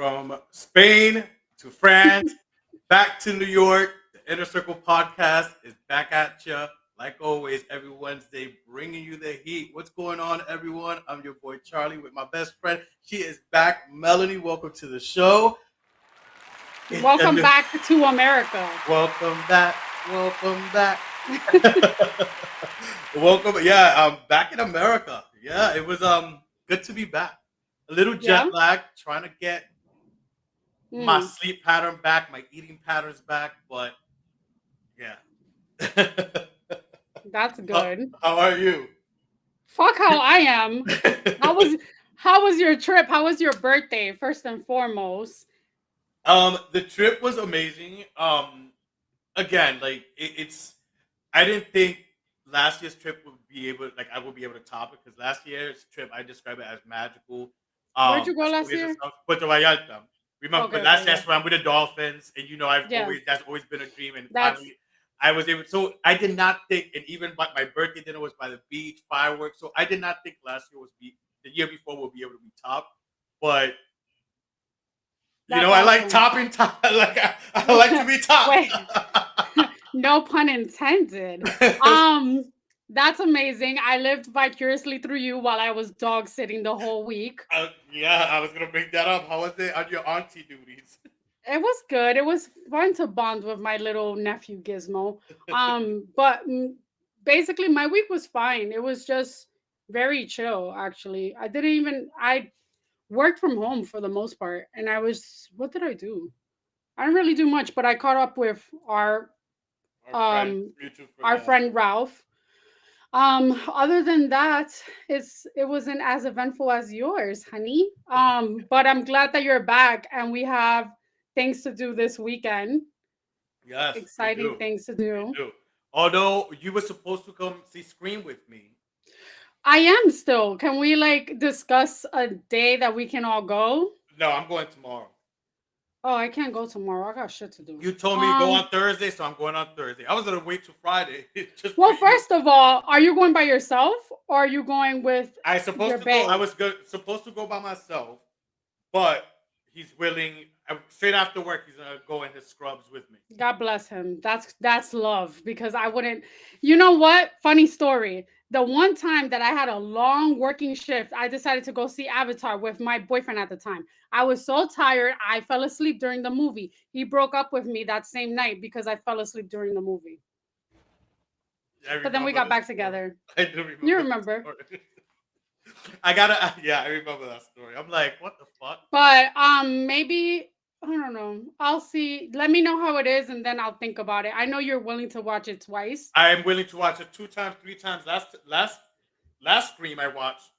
From Spain to France, back to New York. The Inner Circle podcast is back at you. Like always, every Wednesday, bringing you the heat. What's going on, everyone? I'm your boy Charlie with my best friend. She is back. Melanie, welcome to the show. Welcome back to America. Welcome back. Welcome back. Welcome. Yeah, I'm back in America. Yeah, it was good to be back. A little Yeah. jet lag, trying to get my Mm, sleep pattern back, my eating patterns back, but yeah. that's how, good. how are you? Fuck how I am. How was how was your trip? How was your birthday? First and foremost. The trip was amazing. Again, like it's I didn't think last year's trip would be able like I would be able to top it because last year's trip I describe it as magical. Where'd you go As last always, year? Puerto Vallarta. Remember, Okay, but okay, last year yeah. I swam with the dolphins, and I've Yeah. always that's always been a dream, and That's finally I was able. So I did not think, and even my birthday dinner was by the beach, fireworks. So I did not think last year was be the year before will be able to be top, but that's I like awesome. topping top. Like I like to be top. Wait, no pun intended. Um, that's amazing. I lived vicariously through you while I was dog sitting the whole week. Yeah, I was gonna bring that up. How was it on your auntie duties? It was good. It was fun to bond with my little nephew Gizmo. But basically, my week was fine. It was just very chill. Actually, I worked from home for the most part, and what did I do? I didn't really do much, but I caught up with Our friend, um mutual friend, our yeah. friend Ralph. Other than that, it wasn't as eventful as yours, honey. But I'm glad that you're back and we have things to do this weekend. Yes, we Exciting do. things to We do. do. Although you were supposed to come see Scream with me. I am still. Can we like discuss a day that we can all go? No, I'm going tomorrow. Oh, I can't go tomorrow. I got shit to do. You told me to go on Thursday, so I'm going on Thursday. I was gonna wait till Friday just for Well, you. first of all, are you going by yourself or are you going with I supposed your to go. I babe? was supposed to go by myself, but he's willing. Straight after work, he's gonna go in his scrubs with me. God bless him. That's love because I wouldn't. You know what? Funny story. The one time that I had a long working shift, I decided to go see Avatar with my boyfriend at the time. I was so tired, I fell asleep during the movie. He broke up with me that same night because I fell asleep during the movie. I But then we remember got the back story. together. I do You remember the remember. story. I gotta. Yeah, I remember that story. I'm like, what the fuck? But maybe I don't know. I'll see. Let me know how it is and then I'll think about it. I know you're willing to watch it twice. I am willing to watch it 2 times, 3 times. Last Scream I watched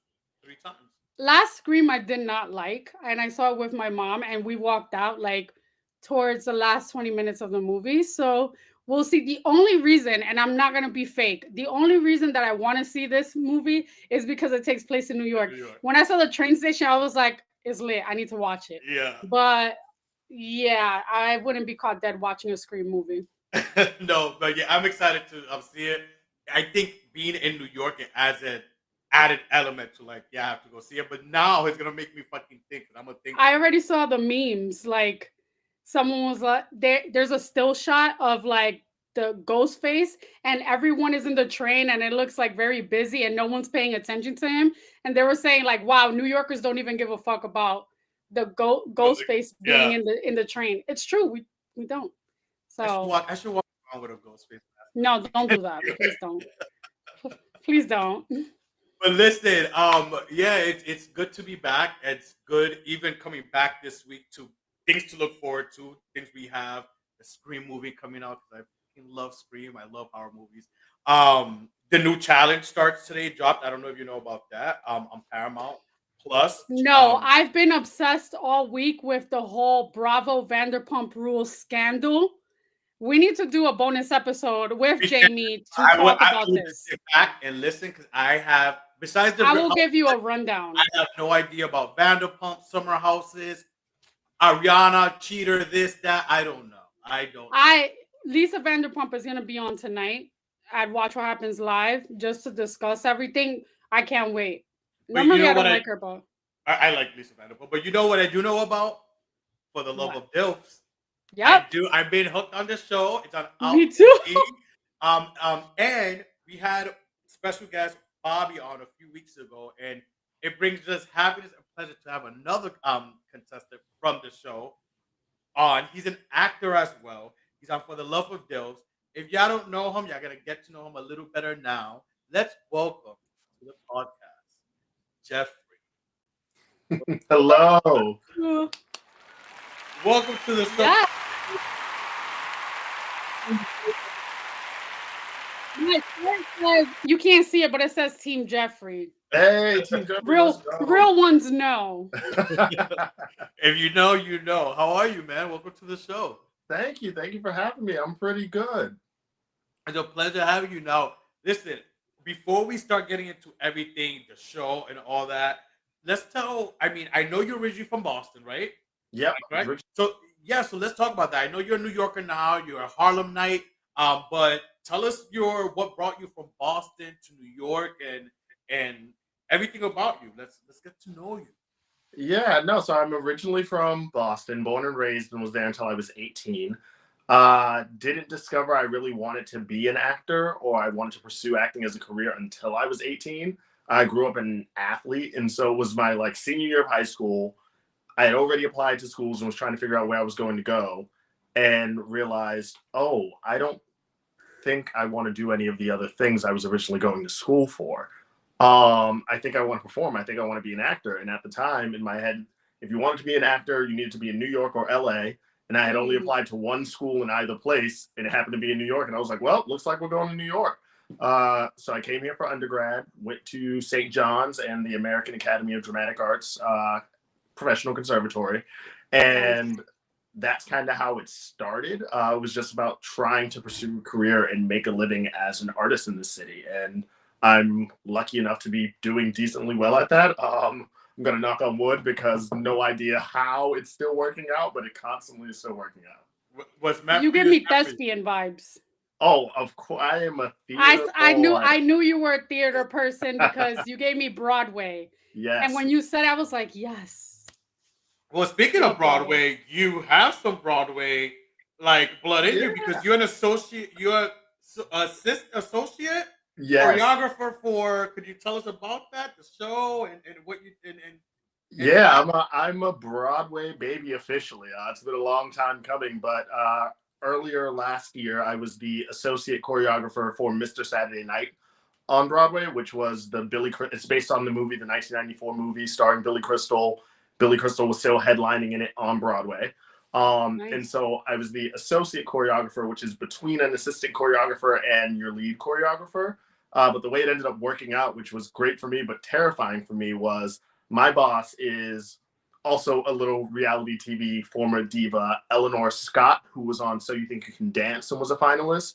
3 times. Last Scream I did not like, and I saw it with my mom, and we walked out like towards the last 20 minutes of the movie. So we'll see. The only reason, and I'm not gonna be fake, the only reason that I want to see this movie is because it takes place in New In York. New York. When I saw the train station, I was like, it's lit. I need to watch it. Yeah. But yeah, I wouldn't be caught dead watching a Scream movie. No, but yeah, I'm excited to see it. I think being in New York it adds an added element to like, yeah, I have to go see it. But now it's gonna make me fucking think. I'm gonna think. I already saw the memes. Like someone was like, there's a still shot of like the ghost face, and everyone is in the train, and it looks like very busy, and no one's paying attention to him. And they were saying like, "Wow, New Yorkers don't even give a fuck about the ghost face being Yeah, in the train." It's true. We don't. So I should walk around with a ghost face no, don't mask. do that. Please don't. Please don't. But listen, yeah, it's good to be back. It's good even coming back this week to things to look forward to. Things we have the Scream movie coming out because I fucking love Scream. I love horror movies. The new challenge starts today. Dropped. I don't know if you know about that. On Paramount Plus. No, I've been obsessed all week with the whole Bravo Vanderpump Rules scandal. We need to do a bonus episode with We can, Jamie to talk I about will this. sit back and listen because I have besides the I will give you a rundown. I have no idea about Vanderpump, Summer Houses, Ariana, Cheater, this, that. I don't know. I don't know. Lisa Vanderpump is gonna be on tonight at Watch What Happens Live just to discuss everything. I can't wait. But you Normally know I what don't like her, but I like Lisa Vanderpump. But you know what I do know about? For the Love What? of D.I.L.F.S. Yep. I've been hooked on the show. It's on Me too. Alkins. And we had special guest Bobby on a few weeks ago, and it brings us happiness and pleasure to have another contestant from the show on. He's an actor as well. He's on For the Love of D.I.L.F.S. If y'all don't know him, y'all gonna get to know him a little better now. Let's welcome to the podcast, Jeffrey. Hello. Welcome to the show. Yeah. My shirt says, you can't see it, but it says Team Jeffrey. Hey, Team Jeffrey, let's go. Real ones know. If you know, you know. How are you, man? Welcome to the show. Thank you. Thank you for having me. I'm pretty good. It's a pleasure having you. Now, listen, before we start getting into everything, the show and all that, I know you're originally from Boston, right? Yep. Right? So let's talk about that. I know you're a New Yorker now, you're a Harlemite, but tell us what brought you from Boston to New York and everything about you. Let's get to know you. Yeah, no, so I'm originally from Boston, born and raised, and was there until I was 18. Didn't discover I really wanted to be an actor or I wanted to pursue acting as a career until I was 18. I grew up an athlete, and so it was my senior year of high school. I had already applied to schools and was trying to figure out where I was going to go and realized, oh, I don't think I want to do any of the other things I was originally going to school for. I think I want to perform. I think I want to be an actor. And at the time, in my head, if you wanted to be an actor, you needed to be in New York or LA. And I had only applied to one school in either place, and it happened to be in New York. And I was like, well, looks like we're going to New York. So I came here for undergrad, went to St. John's and the American Academy of Dramatic Arts Professional Conservatory. And that's kind of how it started. It was just about trying to pursue a career and make a living as an artist in the city. And I'm lucky enough to be doing decently well at that. I'm going to knock on wood because no idea how it's still working out, but it constantly is still working out. You give me thespian vibes. Oh, of course. I am a theater I knew you were a theater person because you gave me Broadway. Yes. And when you said, I was like, yes. Well, speaking of Broadway, you have some Broadway blood in you because you're an associate. You're associate choreographer for. Could you tell us about that, the show, and what you and yeah, I'm a Broadway baby officially. It's been a long time coming, but earlier last year I was the associate choreographer for Mr. Saturday Night on Broadway, which was it's based on the 1994 movie starring Billy Crystal. Billy Crystal was still headlining in it on Broadway. Nice. And so I was the associate choreographer, which is between an assistant choreographer and your lead choreographer. But the way it ended up working out, which was great for me, but terrifying for me, was my boss is also a little reality TV former diva, Eleanor Scott, who was on So You Think You Can Dance and was a finalist.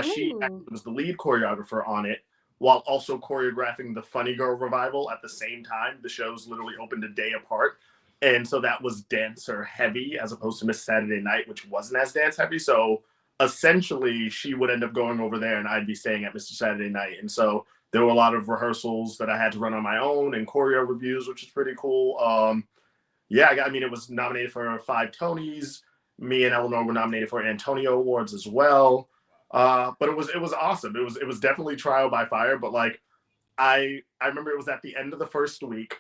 She was the lead choreographer on it, while also choreographing the Funny Girl revival at the same time. The shows literally opened a day apart. And so that was dancer heavy as opposed to Miss Saturday Night, which wasn't as dance heavy. So essentially she would end up going over there and I'd be staying at Mr. Saturday Night. And so there were a lot of rehearsals that I had to run on my own and choreo reviews, which is pretty cool. It was nominated for 5 Tonys. Me and Eleanor were nominated for Antonio Awards as well. But it was awesome. It was definitely trial by fire, but I remember it was at the end of the first week.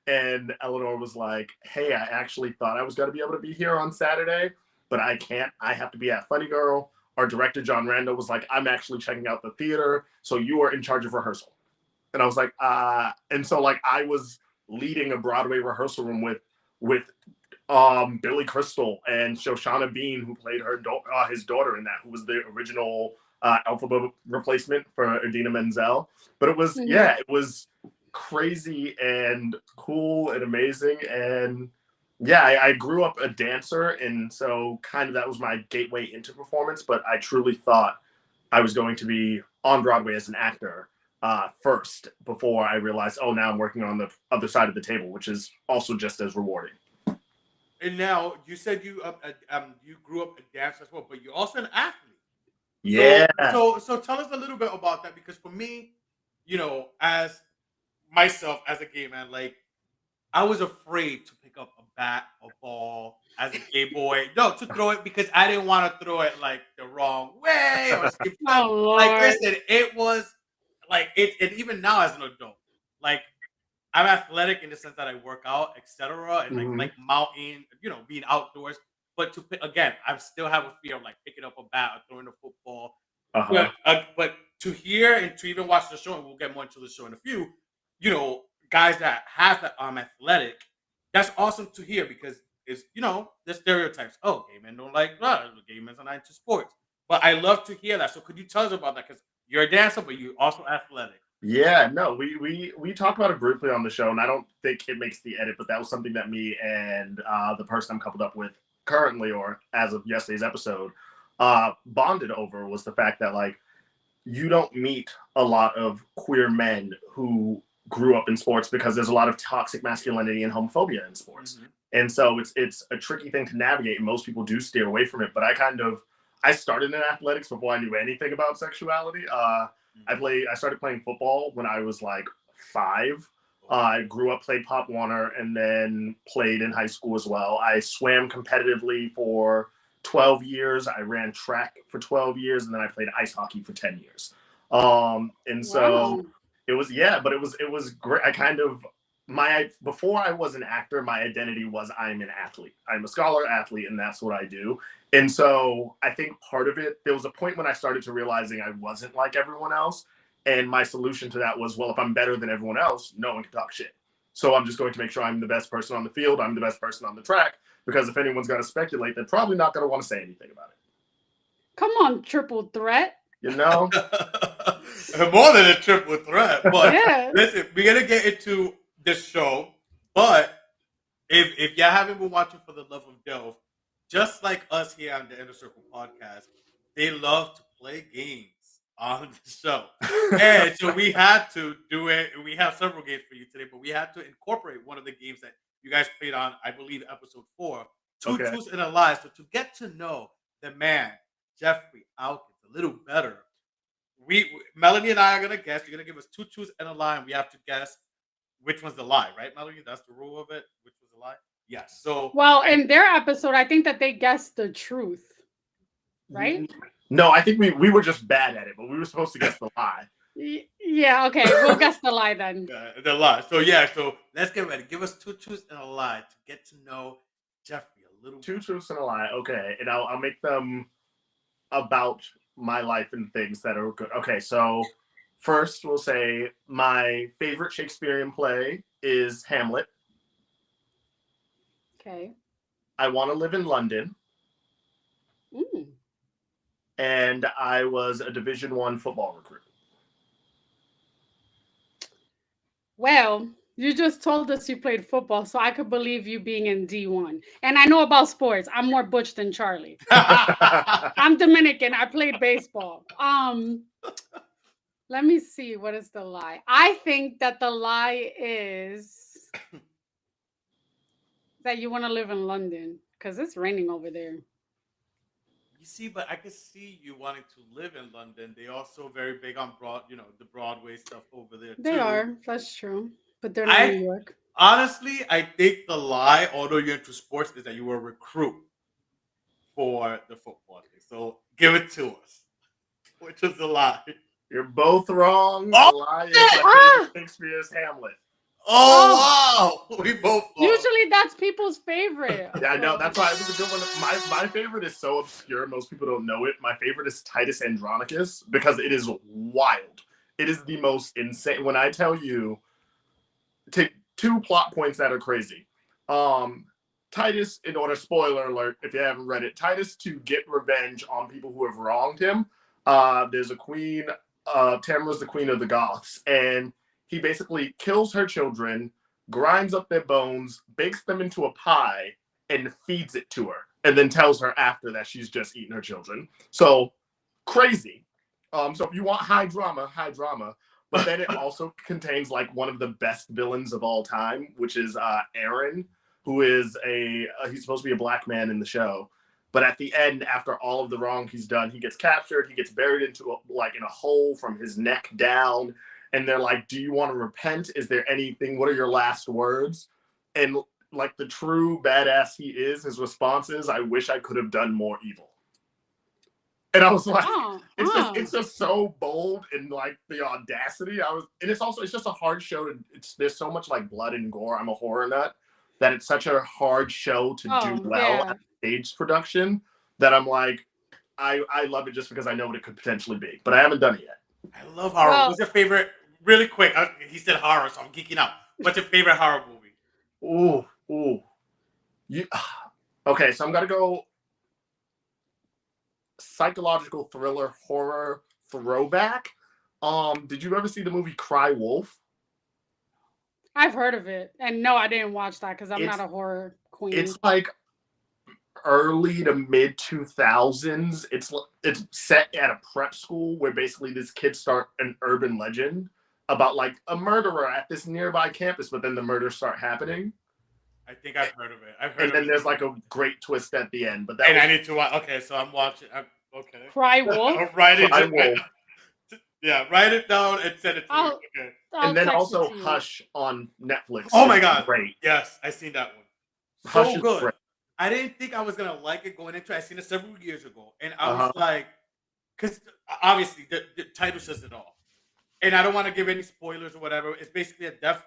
And Eleanor was like, hey, I actually thought I was going to be able to be here on Saturday, but I can't. I have to be at Funny Girl. Our director, John Randall, was like, I'm actually checking out the theater, so you are in charge of rehearsal. And I was like, and so I was leading a Broadway rehearsal room with Billy Crystal and Shoshana Bean, who played his daughter in that, who was the original Alphabet replacement for Idina Menzel. But it was, it was crazy and cool and amazing. And I grew up a dancer. And so kind of that was my gateway into performance. But I truly thought I was going to be on Broadway as an actor first before I realized, oh, now I'm working on the other side of the table, which is also just as rewarding. And now you said you grew up a dancer as well, but you're also an athlete. Yeah. So tell us a little bit about that, because for me, as myself as a gay man, I was afraid to pick up a bat, a ball as a gay boy. No, to throw it because I didn't want to throw it like the wrong way or skip Oh step. Like, Lord. listen, it was like it, and even now as an adult, like I'm athletic in the sense that I work out, etc., and like mountain, being outdoors. But again, I still have a fear of like picking up a bat or throwing a football. Uh-huh. But to hear and to even watch the show, and we'll get more into the show in a few, guys that have that athletic, that's awesome to hear because it's the stereotypes. Oh, gay men don't like gay men are not into sports. But I love to hear that. So could you tell us about that? Because you're a dancer, but you're also athletic. Yeah, no, we talked about it briefly on the show, and I don't think it makes the edit, but that was something that me and the person I'm coupled up with currently, or as of yesterday's episode, bonded over, was the fact that like you don't meet a lot of queer men who grew up in sports because there's a lot of toxic masculinity and homophobia in sports. And so it's a tricky thing to navigate, and most people do steer away from it. But I started in athletics before I knew anything about sexuality. I started playing football when I was like 5. I grew up, played Pop Warner, and then played in high school as well. I swam competitively for 12 years. I ran track for 12 years, and then I played ice hockey for 10 years. And so it was, but it was great. Before I was an actor, my identity was I'm an athlete. I'm a scholar athlete, and that's what I do. And so I think part of it, there was a point when I started to realizing I wasn't like everyone else. And my solution to that was, well, if I'm better than everyone else, no one can talk shit. So I'm just going to make sure I'm the best person on the field. I'm the best person on the track, because if anyone's going to speculate, they're probably not going to want to say anything about it. Come on, triple threat. You know? More than a triple threat. But Yeah. listen, we're going to get into this show. But if y'all haven't been watching For the Love of D.I.L.F., just like us here on the Inner Circle podcast, they love to play games on the show. And so we had to do it. We have several games for you today, but we had to incorporate one of the games that you guys played on, I believe, episode 4, Two Truths and a Lie. So to get to know the man, Jeffrey Alkins, a little better, Melanie and I are going to guess. You're going to give us 2 truths and a lie, and we have to guess which one's the lie, right, Melanie? That's the rule of it. Which was the lie? Yes. So, well, in their episode, I think that they guessed the truth, right? No, I think we were just bad at it, but we were supposed to guess the lie. Yeah, okay. We'll guess the lie then. The lie. So let's get ready. Give us 2 truths and a lie to get to know Jeffrey a little. 2 truths and a lie. Okay, and I'll make them about my life and things that are good. Okay, so first we'll say my favorite Shakespearean play is Hamlet. Okay. I want to live in London. And I was a Division I football recruit. Well, you just told us you played football, so I could believe you being in D1. And I know about sports. I'm more butch than Charlie. I'm Dominican. I played baseball. Let me see. What is the lie? I think that the lie is that you want to live in London because it's raining over there. You see, but I could see you wanting to live in London. They also very big on the Broadway stuff over there too. They are. That's true. But they're not in New York. Honestly, I think the lie, although you're into sports, is that you were a recruit for the football team. So give it to us. Which is the lie? You're both wrong. Oh, the lie is Shakespeare's Hamlet. Oh, wow. We both lost. Usually that's people's favorite. Yeah, I know. That's why it was a good one. My favorite is so obscure. Most people don't know it. My favorite is Titus Andronicus because it is wild. It is the most insane. When I tell you, take 2 plot points that are crazy. Titus, in order, spoiler alert, if you haven't read it, Titus, to get revenge on people who have wronged him, there's a queen, Tamara's the queen of the Goths, and he basically kills her children, grinds up their bones, bakes them into a pie, and feeds it to her, and then tells her after that she's just eaten her children. So, crazy. So if you want high drama. But then it also contains like one of the best villains of all time, which is Aaron, who is he's supposed to be a black man in the show. But at the end, after all of the wrong he's done, he gets captured. He gets buried in a hole from his neck down. And they're like, do you want to repent? Is there anything? What are your last words? And like the true badass he is, his response is, "I wish I could have done more evil." And I was like, it's just so bold and like the audacity. And it's just a hard show. There's so much like blood and gore. I'm a horror nut, that it's such a hard show to do well at stage production, that I'm like, I love it just because I know what it could potentially be, but I haven't done it yet. I love horror. What's your favorite? Really quick, he said horror, so I'm geeking out. What's your favorite horror movie? Ooh. Okay, so I'm gonna go psychological thriller horror throwback. Did you ever see the movie Cry Wolf? I've heard of it, and no, I didn't watch that because I'm not a horror queen. It's like early to mid 2000s. It's set at a prep school where basically these kids start an urban legend about like a murderer at this nearby campus, but then the murders start happening. I think I've heard of it. And then there's like a great twist at the end. But I need to watch. Okay, so I'm watching. Okay. Cry Wolf. Cry Wolf. Yeah, write it down and send it to me. Okay. And then also Hush on Netflix. Oh my god, great! Yes, I seen that one. Hush So good. Great. I didn't think I was gonna like it going into it. I seen it several years ago, and I was like, because obviously the title says it all, and I don't want to give any spoilers or whatever. It's basically a deaf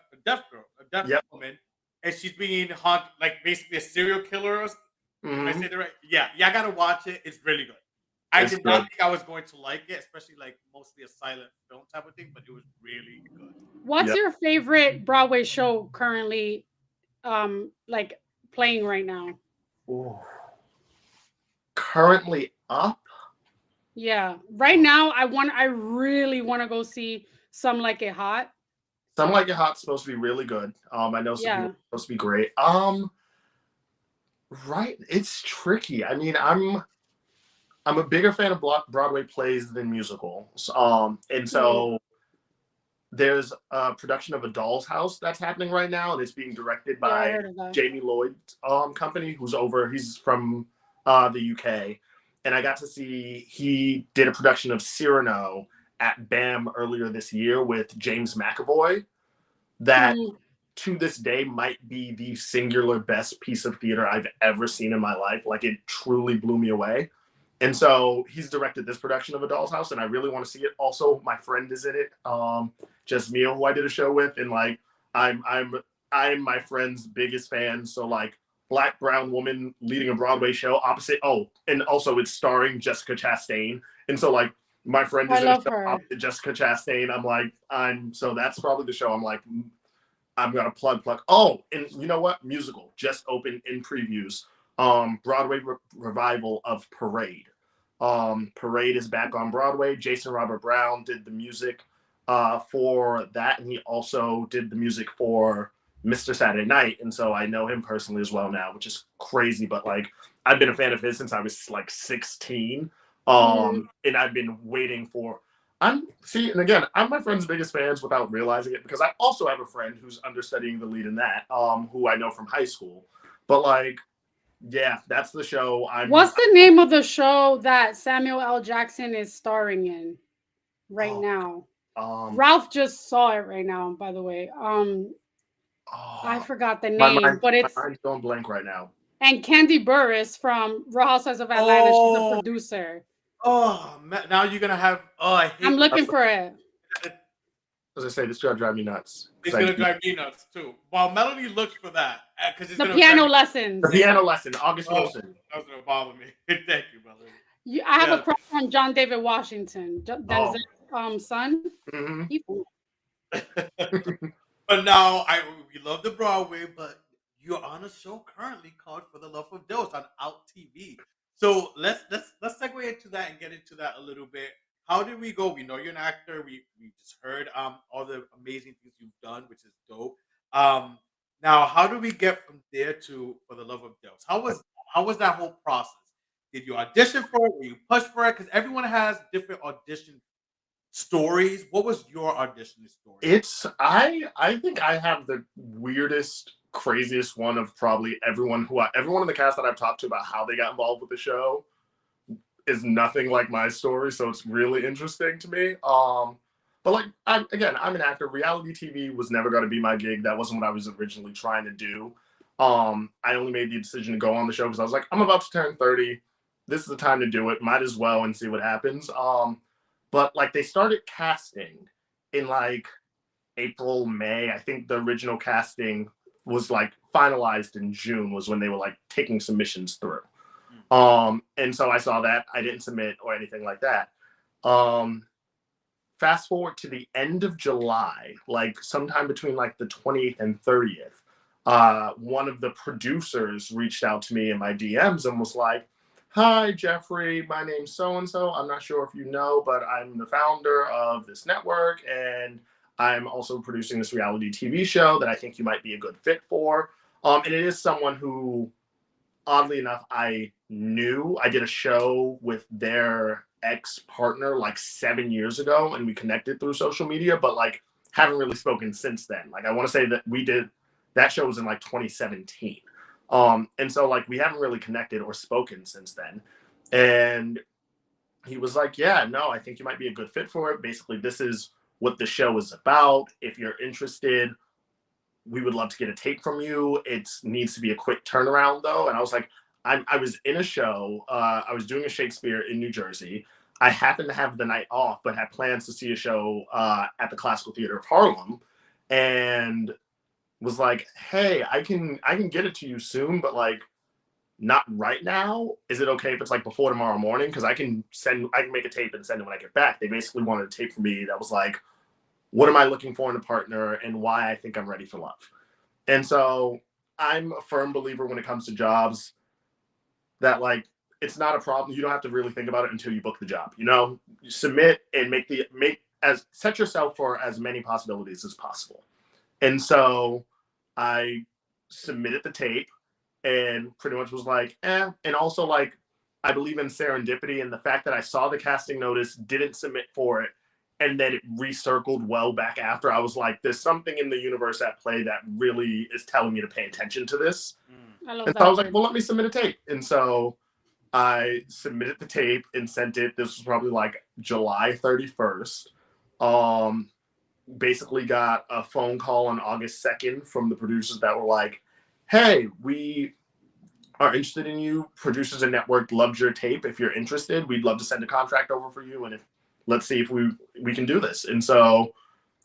woman, and she's being haunted, like basically a serial killer. I say that right? Yeah, I gotta watch it. It's really good. I did not think I was going to like it, especially like mostly a silent film type of thing, but it was really good. What's your favorite Broadway show currently, like playing right now? Ooh. Currently up? Yeah, right now I really want to go see Some Like It Hot. Some Like It Hot's supposed to be really good. I know some people are supposed to be great. Right, it's tricky. I mean, I'm a bigger fan of Broadway plays than musicals. And so there's a production of A Doll's House that's happening right now, and it's being directed by Jamie Lloyd's company, he's from the UK. And I got to see, he did a production of Cyrano at BAM earlier this year with James McAvoy, that to this day might be the singular best piece of theater I've ever seen in my life. Like, it truly blew me away. And so he's directed this production of A Doll's House, and I really want to see it. Also, my friend is in it, Jasmine, who I did a show with, and like I'm my friend's biggest fan. So like, Black brown woman leading a Broadway show opposite. Oh, and also it's starring Jessica Chastain, and so like my friend is in a show opposite Jessica Chastain. So that's probably the show. I'm gonna plug. Oh, and you know what? Musical just opened in previews. Broadway revival of Parade. Parade is back on Broadway. Jason Robert Brown did the music for that, and he also did the music for Mr. Saturday Night, and so I know him personally as well now, which is crazy. But like, I've been a fan of his since I was like 16, and I've been waiting for. And again, I'm my friend's biggest fans without realizing it, because I also have a friend who's understudying the lead in that, who I know from high school. But like, yeah, that's the show. What's the name of the show that Samuel L. Jackson is starring in right now? Ralph just saw it right now, by the way. I forgot the name, but it's I'm going blank right now. And Candy Burris from Real Housewives of Atlanta, she's a producer. Oh, now you're gonna have. I'm looking for it. As I say, this is gonna drive me nuts. It's gonna drive me nuts too. While Melanie looks for that, because the piano lessons. The piano lesson, August Wilson. That was gonna bother me. Thank you, Melanie. I have a crush on John David Washington, Denzel's son. But now we love the Broadway, but you're on a show currently called For the Love of D.I.L.F.S on Out TV. So let's segue into that and get into that a little bit. How did we go? We know you're an actor. We just heard all the amazing things you've done, which is dope. Now, how do we get from there to For the Love of D.I.L.F.S? How was that whole process? Did you audition for it? Were you pushed for it? Because everyone has different audition stories. What was your audition story? I think I have the weirdest, craziest one of probably everyone in the cast that I've talked to about how they got involved with the show is nothing like my story, so it's really interesting to me. But like, I'm an actor. Reality TV was never going to be my gig. That wasn't what I was originally trying to do. I only made the decision to go on the show because I was like, I'm about to turn 30. This is the time to do it. Might as well and see what happens. But like they started casting in like April, May. I think the original casting was like finalized in June was when they were like taking submissions through. And so I saw that. I didn't submit or anything like that. Fast forward to the end of July, like sometime between like the 20th and 30th, one of the producers reached out to me in my DMs and was like, "Hi, Jeffrey, my name's so-and-so. I'm not sure if you know, but I'm the founder of this network, and I'm also producing this reality TV show that I think you might be a good fit for." And it is someone who, oddly enough, I knew. I did a show with their ex-partner like 7 years ago, and we connected through social media, but like haven't really spoken since then. Like I want to say that we did that show was in like 2017. And so like we haven't really connected or spoken since then. And he was like, "Yeah, no, I think you might be a good fit for it. Basically, this is what the show is about. If you're interested, we would love to get a tape from you. It needs to be a quick turnaround though." And I was like, I was in a show. I was doing a Shakespeare in New Jersey. I happened to have the night off, but had plans to see a show at the Classical Theater of Harlem, and was like, "Hey, I can get it to you soon, but like not right now. Is it okay if it's like before tomorrow morning? Because I can make a tape and send it when I get back." They basically wanted a tape from me that was like, what am I looking for in a partner and why I think I'm ready for love. And so I'm a firm believer when it comes to jobs that like it's not a problem. You don't have to really think about it until you book the job. You know, you submit and set yourself for as many possibilities as possible. And so I submitted the tape and pretty much was like, eh. And also like I believe in serendipity, and the fact that I saw the casting notice, didn't submit for it, and then it recircled well back after. I was like, there's something in the universe at play that really is telling me to pay attention to this. I love And so I was like, well, let me submit a tape. And so I submitted the tape and sent it. This was probably like July 31st. Basically got a phone call on August 2nd from the producers that were like, "Hey, we are interested in you. Producers and network loved your tape. If you're interested, we'd love to send a contract over for you. And let's see if we can do this." And so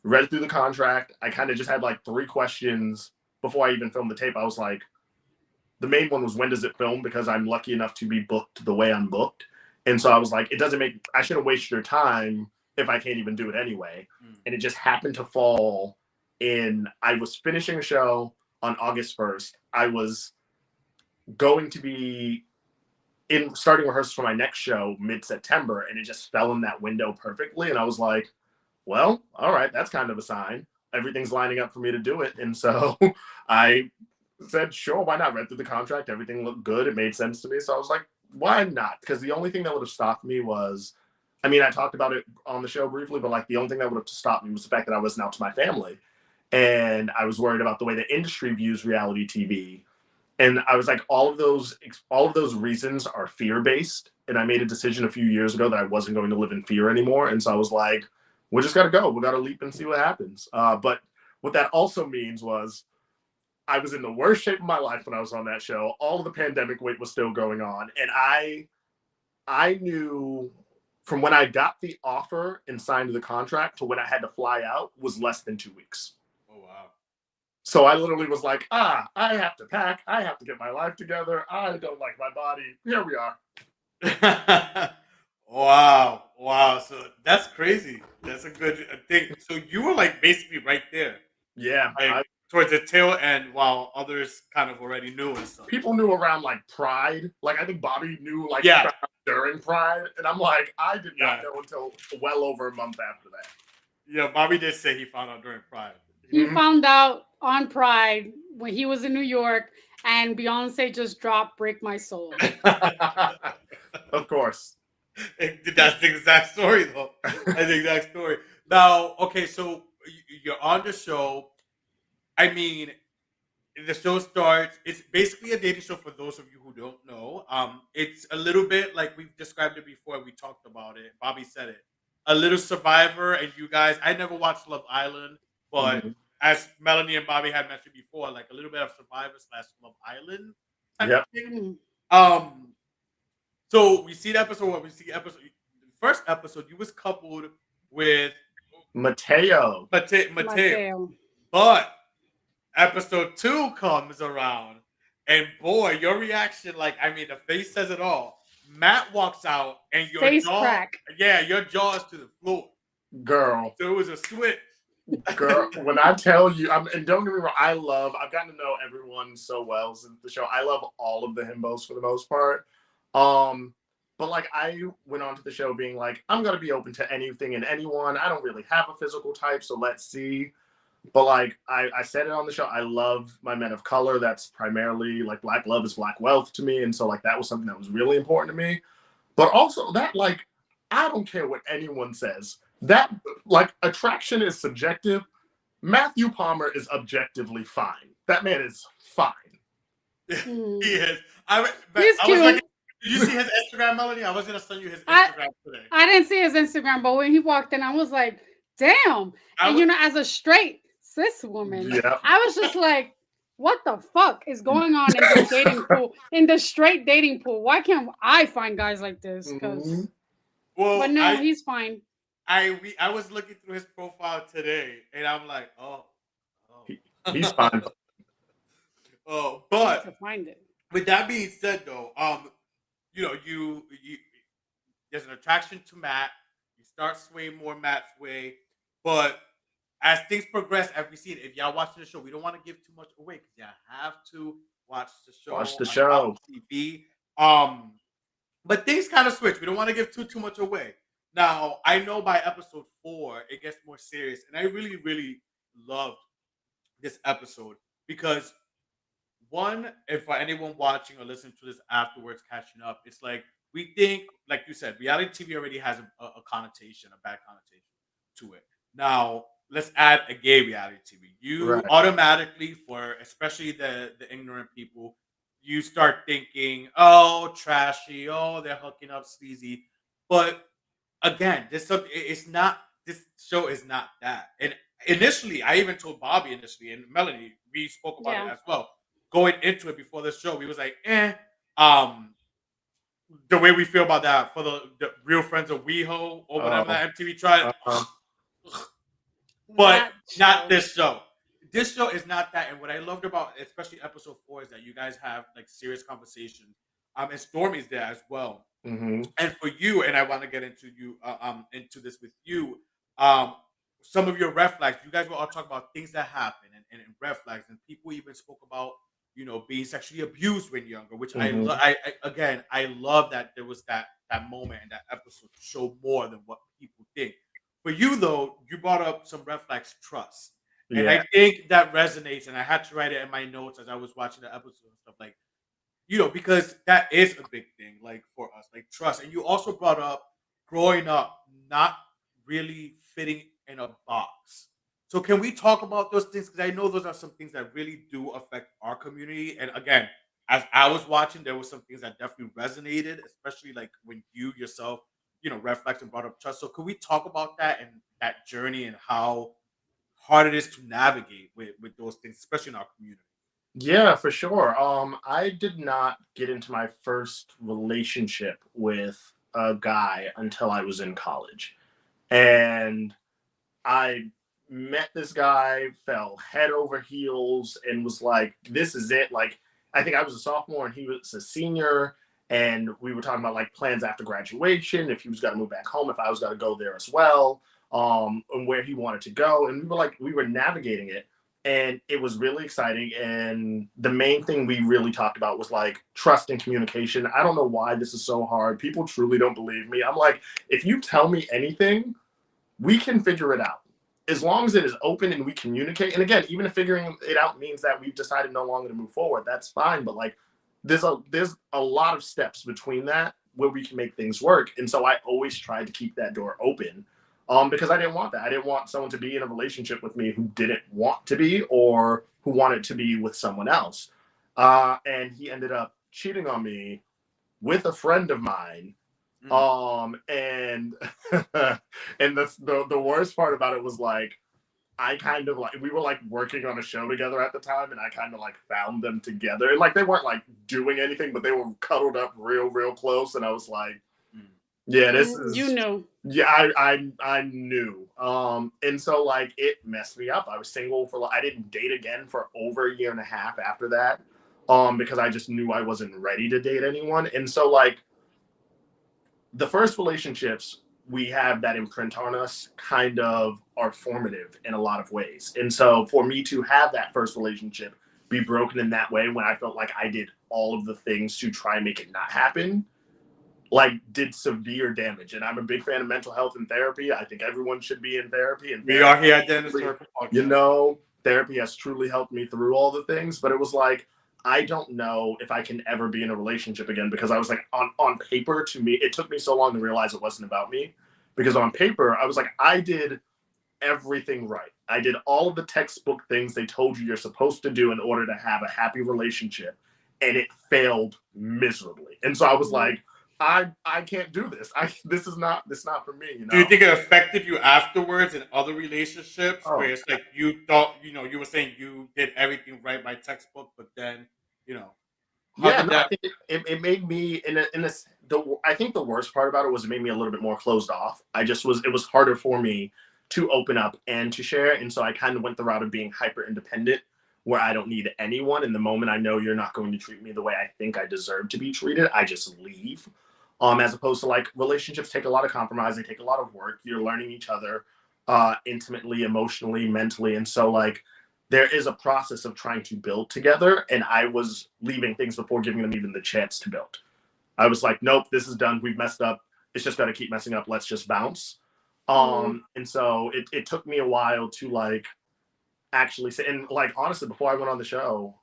read through the contract. I kind of just had like 3 questions before I even filmed the tape. I was like, the main one was, when does it film? Because I'm lucky enough to be booked the way I'm booked. And so I was like, I shouldn't waste your time if I can't even do it anyway. And it just happened to fall in, I was finishing a show on August 1st. I was going to be starting rehearsals for my next show mid-September, and it just fell in that window perfectly. And I was like, well, all right, that's kind of a sign. Everything's lining up for me to do it. And so I said, sure, why not? Read through the contract. Everything looked good. It made sense to me. So I was like, why not? Because the only thing that would have stopped me was, I mean, I talked about it on the show briefly, but like the only thing that would have stopped me was the fact that I wasn't out to my family. And I was worried about the way the industry views reality TV. And I was like, all of those reasons are fear-based. And I made a decision a few years ago that I wasn't going to live in fear anymore. And so I was like, we just got to go. We got to leap and see what happens. But what that also means was I was in the worst shape of my life when I was on that show. All of the pandemic weight was still going on. And I knew from when I got the offer and signed the contract to when I had to fly out was less than 2 weeks. Oh, wow. So I literally was like, I have to pack. I have to get my life together. I don't like my body. Here we are. Wow. So that's crazy. That's a good thing. So you were like basically right there. Yeah. Like towards the tail end, while others kind of already knew and stuff. People knew around like Pride. Like I think Bobby knew like Yeah. during Pride. And I'm like, I did not know until well over a month after that. Yeah, Bobby did say he found out during Pride. He found out on Pride when he was in New York, and Beyonce just dropped "Break My Soul." Of course. That's the exact story, though. That's the exact story. Now, okay, so you're on the show. I mean, the show starts. It's basically a dating show for those of you who don't know. It's a little bit like we've described it before. We talked about it. Bobby said it. A little Survivor, and you guys. I never watched Love Island, but as Melanie and Bobby had mentioned before, like a little bit of Survivor / Love Island type Yep. of thing. Mm. So we see the episode one. We see episode the first episode. You was coupled with Mateo. Mateo, Mateo. but episode 2 comes around, and boy, your reaction, like I mean, the face says it all. Matt walks out, and your Face jaw, crack. yeah, your jaw is to the floor. Girl. So it was a switch. Girl, when I tell you, and don't get me wrong, I've gotten to know everyone so well since the show. I love all of the himbos for the most part. But like I went on to the show being like, I'm gonna be open to anything and anyone. I don't really have a physical type, so let's see. But like I said it on the show, I love my men of color. That's primarily like black love is black wealth to me. And so like that was something that was really important to me. But also that like I don't care what anyone says. That like attraction is subjective. Matthew Palmer is objectively fine. That man is fine. Mm. He is. He's I cute. was looking. Did you see his Instagram, Melanie? I was gonna send you his Instagram today. I didn't see his Instagram, but when he walked in, I was like, damn. And you know, as a straight cis woman, Yeah. I was just like, what the fuck is going on in the dating pool, in the straight dating pool? Why can't I find guys like this? Because, but no, he's fine. I was looking through his profile today, and I'm like, He's fine. Oh, I need but to find it. with that being said, though, you know, you there's an attraction to Matt. You start swaying more Matt's way, but as things progress, as we see it, if y'all watching the show, we don't want to give too much away because you have to watch the show. Watch the show. On TV. But things kind of switch. We don't want to give too much away. Now, I know by episode 4 it gets more serious, and I really, really loved this episode because one, if for anyone watching or listening to this afterwards, catching up, it's like we think, like you said, reality TV already has a connotation, a bad connotation to it. Now, let's add a gay reality TV. You automatically, for especially the ignorant people, you start thinking, oh, trashy, oh, they're hooking up sleazy. But again, it's not. This show is not that. And initially, I even told Bobby initially, and Melanie, we spoke about it as well. Going into it before the show, we was like, the way we feel about that for the Real Friends of WeHo or whatever that MTV tried. But not this show. This show is not that. And what I loved about, especially episode 4, is that you guys have like serious conversations. And Stormy's there as well. Mm-hmm. And for you, and I want to get into into this with you. Some of your red flags. You guys were all talking about things that happen and red flags, and people even spoke about being sexually abused when younger, which I love that there was that moment in that episode to show more than what people think. For you though, you brought up some red flags, trust. And I think that resonates, and I had to write it in my notes as I was watching the episode and stuff like, because that is a big thing, like for us, like trust. And you also brought up growing up, not really fitting in a box. So can we talk about those things? Because I know those are some things that really do affect our community. And again, as I was watching, there were some things that definitely resonated, especially like when you yourself, reflect and brought up trust. So could we talk about that and that journey and how hard it is to navigate with those things, especially in our community? Yeah, for sure. I did not get into my first relationship with a guy until I was in college. And I met this guy, fell head over heels, and was like, this is it. Like, I think I was a sophomore and he was a senior. And we were talking about like plans after graduation, if he was going to move back home, if I was going to go there as well, and where he wanted to go. And we were navigating it. And it was really exciting. And the main thing we really talked about was like trust and communication. I don't know why this is so hard. People truly don't believe me. I'm like, if you tell me anything, we can figure it out. As long as it is open and we communicate. And again, even if figuring it out means that we've decided no longer to move forward, that's fine. But like, there's a lot of steps between that where we can make things work. And so I always tried to keep that door open. Because I didn't want that. I didn't want someone to be in a relationship with me who didn't want to be or who wanted to be with someone else. And he ended up cheating on me with a friend of mine. And and the worst part about it was like, I kind of like, we were like working on a show together at the time, and I kind of like found them together, and like they weren't like doing anything, but they were cuddled up real close, and I was like, yeah, this You is, know. yeah, I knew. And so like it messed me up. I was single for like, I didn't date again for over a year and a half after that. Because I just knew I wasn't ready to date anyone. And so like the first relationships we have that imprint on us kind of are formative in a lot of ways. And so for me to have that first relationship be broken in that way when I felt like I did all of the things to try and make it not happen, like did severe damage. And I'm a big fan of mental health and therapy. I think everyone should be in therapy. And We are here at Dennis Circle Podcast. you know, therapy has truly helped me through all the things, but it was like, I don't know if I can ever be in a relationship again, because I was like, on paper, to me, it took me so long to realize it wasn't about me, because on paper, I was like, I did everything right. I did all of the textbook things they told you you're supposed to do in order to have a happy relationship, and it failed miserably. And so I was like, I can't do this. This is not for me. You know. Do you think it affected you afterwards in other relationships where it's like you thought, you were saying you did everything right by textbook, but then, Yeah, no, I think it made me I think the worst part about it was it made me a little bit more closed off. It was harder for me to open up and to share. And so I kind of went the route of being hyper independent, where I don't need anyone. And the moment I know you're not going to treat me the way I think I deserve to be treated, I just leave. As opposed to like relationships take a lot of compromise, they take a lot of work. You're learning each other intimately, emotionally, mentally. And so like there is a process of trying to build together. And I was leaving things before giving them even the chance to build. I was like, nope, this is done. We've messed up. It's just got to keep messing up. Let's just bounce. And so it took me a while to like actually say, and like honestly, before I went on the show,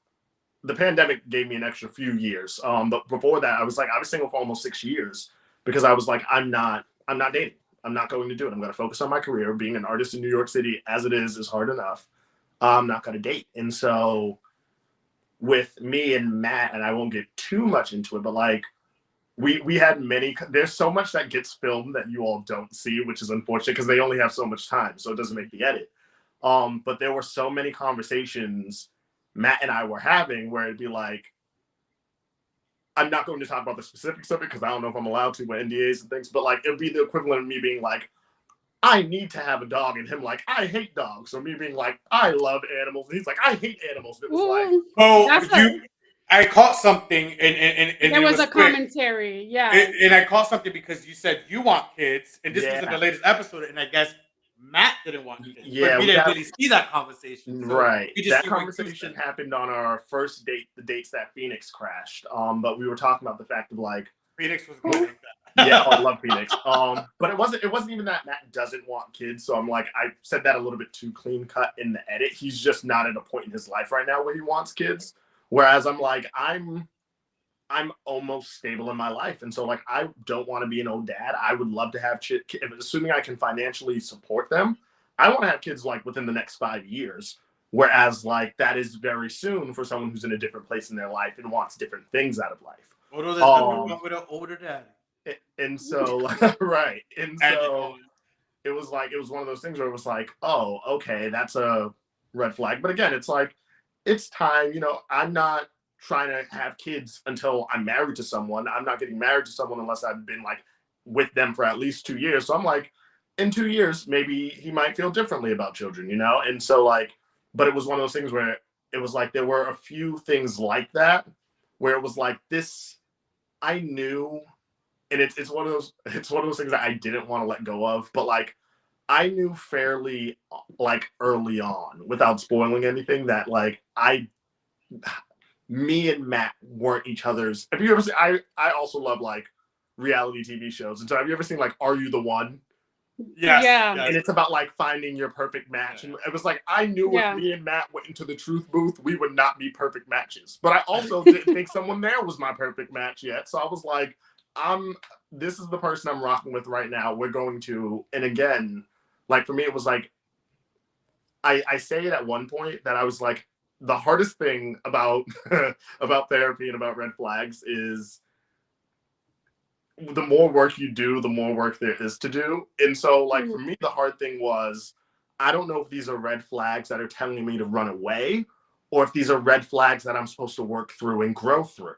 the pandemic gave me an extra few years. But before that, I was single for almost 6 years, because I was like, I'm not dating. I'm not going to do it. I'm going to focus on my career. Being an artist in New York City as it is hard enough. I'm not going to date. And so with me and Matt, and I won't get too much into it, but like we had there's so much that gets filmed that you all don't see, which is unfortunate because they only have so much time. So it doesn't make the edit. But there were so many conversations Matt and I were having where it'd be like, I'm not going to talk about the specifics of it because I don't know if I'm allowed to with NDAs and things, but like it'd be the equivalent of me being like, I need to have a dog, and him like, I hate dogs. So me being like, I love animals, and he's like, I hate animals. And it was I caught something, and there was a commentary, yeah. And I caught something because you said you want kids, and this was in the latest episode, and I guess Matt didn't want kids. Yeah, but we didn't really see that conversation. So right. That conversation happened on our first date, the dates that Phoenix crashed. But we were talking about the fact of like Phoenix was good. Yeah, I love Phoenix. But it wasn't even that Matt doesn't want kids. So I'm like, I said that a little bit too clean cut in the edit. He's just not at a point in his life right now where he wants kids. Whereas I'm like, I'm almost stable in my life. And so like, I don't want to be an old dad. I would love to have kids, assuming I can financially support them. I want to have kids like within the next 5 years. Whereas like, that is very soon for someone who's in a different place in their life and wants different things out of life. Although there's nothing wrong with an older dad. And so, right. And so it was one of those things where it was like, oh, okay, that's a red flag. But again, it's like, it's time, I'm not trying to have kids until I'm married to someone. I'm not getting married to someone unless I've been like with them for at least 2 years. So I'm like, in 2 years, maybe he might feel differently about children, And so like, but it was one of those things where it was like, there were a few things like that where it was like this, I knew, and it's one of those things that I didn't want to let go of, but like I knew fairly like early on, without spoiling anything, that like me and Matt weren't each other's. Have you ever seen? I also love like reality TV shows, and so have you ever seen like Are You the One? Yes. Yeah. And it's about like finding your perfect match. And it was like, I knew if me and Matt went into the truth booth, we would not be perfect matches. But I also didn't think someone there was my perfect match yet. So I was like, this is the person I'm rocking with right now. We're going to, and again, like for me, it was like, I say it at one point that I was like, the hardest thing about about therapy and about red flags is the more work you do, the more work there is to do. And so like for me, the hard thing was I don't know if these are red flags that are telling me to run away, or if these are red flags that I'm supposed to work through and grow through.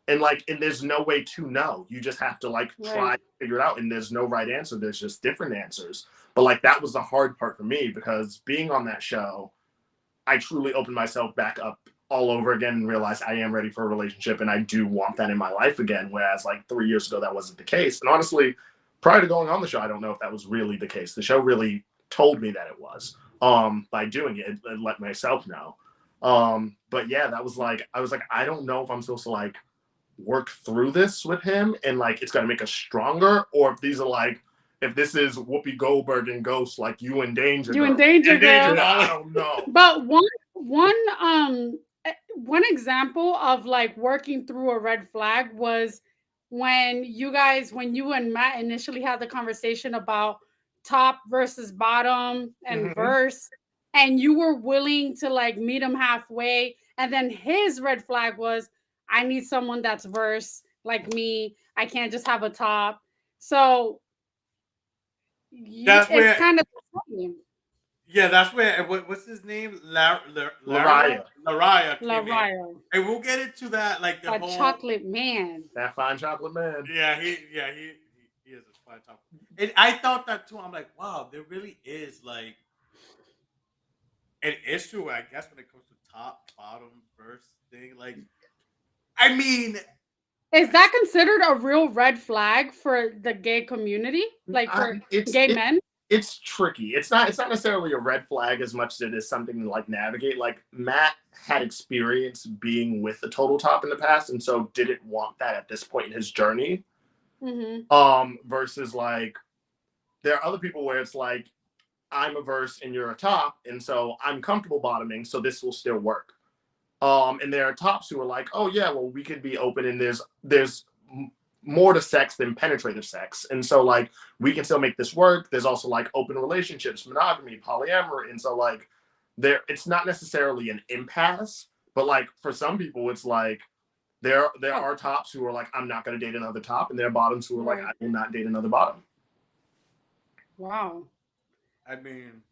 And there's no way to know. You just have to try to figure it out. And there's no right answer. There's just different answers. But that was the hard part for me, because being on that show, I truly opened myself back up all over again and realized I am ready for a relationship and I do want that in my life again. Whereas 3 years ago, that wasn't the case. And honestly, prior to going on the show, I don't know if that was really the case. The show really told me that it was. By doing it, it let myself know. But yeah, that was I was I don't know if I'm supposed to work through this with him and it's gonna make us stronger, or if these are if this is Whoopi Goldberg and Ghost, you in danger. You in danger, girl. I don't know. But one example of working through a red flag was when you and Matt initially had the conversation about top versus bottom and verse, and you were willing to meet him halfway, and then his red flag was, I need someone that's verse like me. I can't just have a top. So it's kind of the same. Yeah, that's where what's his name? Lariah. And we'll get into that, the whole chocolate man. That fine chocolate man. Yeah, he is a fine chocolate. And I thought that too. I'm like, wow, there really is an issue, I guess, when it comes to top, bottom, verse thing. I mean, is that considered a real red flag for the gay community? For gay men? It's tricky. It's not necessarily a red flag as much as it is something to navigate. Matt had experience being with the total top in the past, and so didn't want that at this point in his journey. Versus there are other people where it's I'm a verse and you're a top, and so I'm comfortable bottoming, so this will still work. And there are tops who are oh yeah, well, we could be open, and there's more to sex than penetrative sex, and so we can still make this work. There's also open relationships, monogamy, polyamory, and so it's not necessarily an impasse, but for some people it's there are tops who are I'm not going to date another top, and there are bottoms who are I will not date another bottom. Wow. I mean,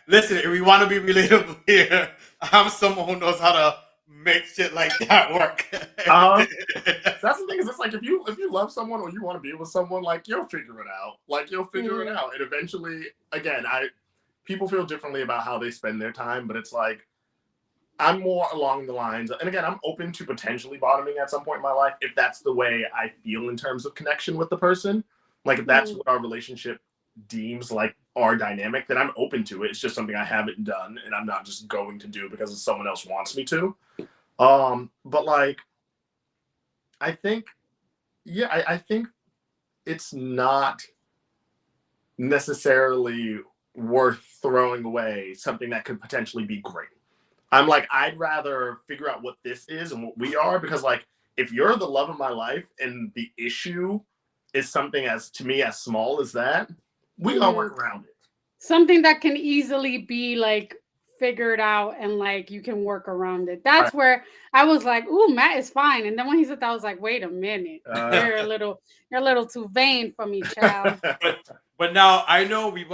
listen, if we want to be relatable here, I'm someone who knows how to make shit like that work. That's the thing, is it's if you love someone or you want to be with someone, you'll figure it out. You'll figure it out. And eventually, again, people feel differently about how they spend their time, but it's I'm more along the lines, and again, I'm open to potentially bottoming at some point in my life if that's the way I feel in terms of connection with the person. If that's what our relationship deems our dynamic, then I'm open to it. It's just something I haven't done, and I'm not just going to do because someone else wants me to. But I think it's not necessarily worth throwing away something that could potentially be great. I'm I'd rather figure out what this is and what we are, because if you're the love of my life and the issue is something as small as that, we gonna work around it. Something that can easily be figured out, and you can work around it. That's where I was ooh, Matt is fine. And then when he said that, I was wait a minute. You're a little too vain for me, child. But now I know we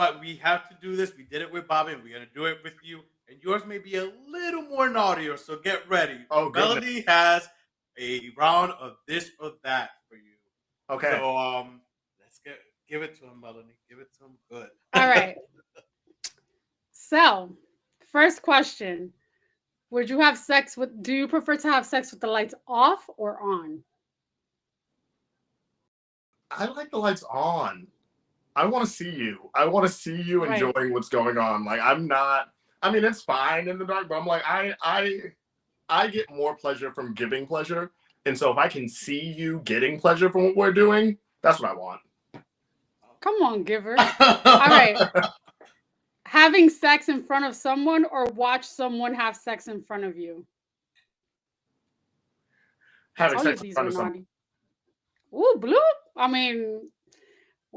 have to do this. We did it with Bobby, and we're gonna do it with you. And yours may be a little more naughtier, so get ready. Oh, Melody has a round of this or that for you. Okay. So let's give it to him, Melanie. Give it to him good. All right. So, first question. Do you prefer to have sex with the lights off or on? I like the lights on. I want to see you. I want to see you enjoying what's going on. It's fine in the dark, but I'm I get more pleasure from giving pleasure. And so if I can see you getting pleasure from what we're doing, that's what I want. Come on, giver. All right. Having sex in front of someone or watch someone have sex in front of you? Having sex in front of someone. Ooh, bloop.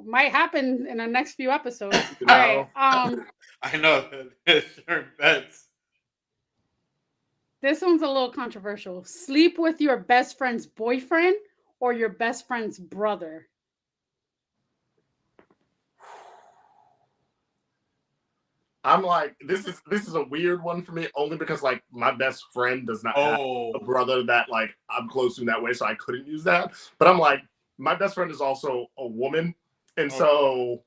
Might happen in the next few episodes. All right. I know. Sure bets. This one's a little controversial. Sleep with your best friend's boyfriend or your best friend's brother? I'm like, this is a weird one for me, only because like my best friend does not have a brother that like I'm close to in that way, so I couldn't use that. But I'm like, my best friend is also a woman, and so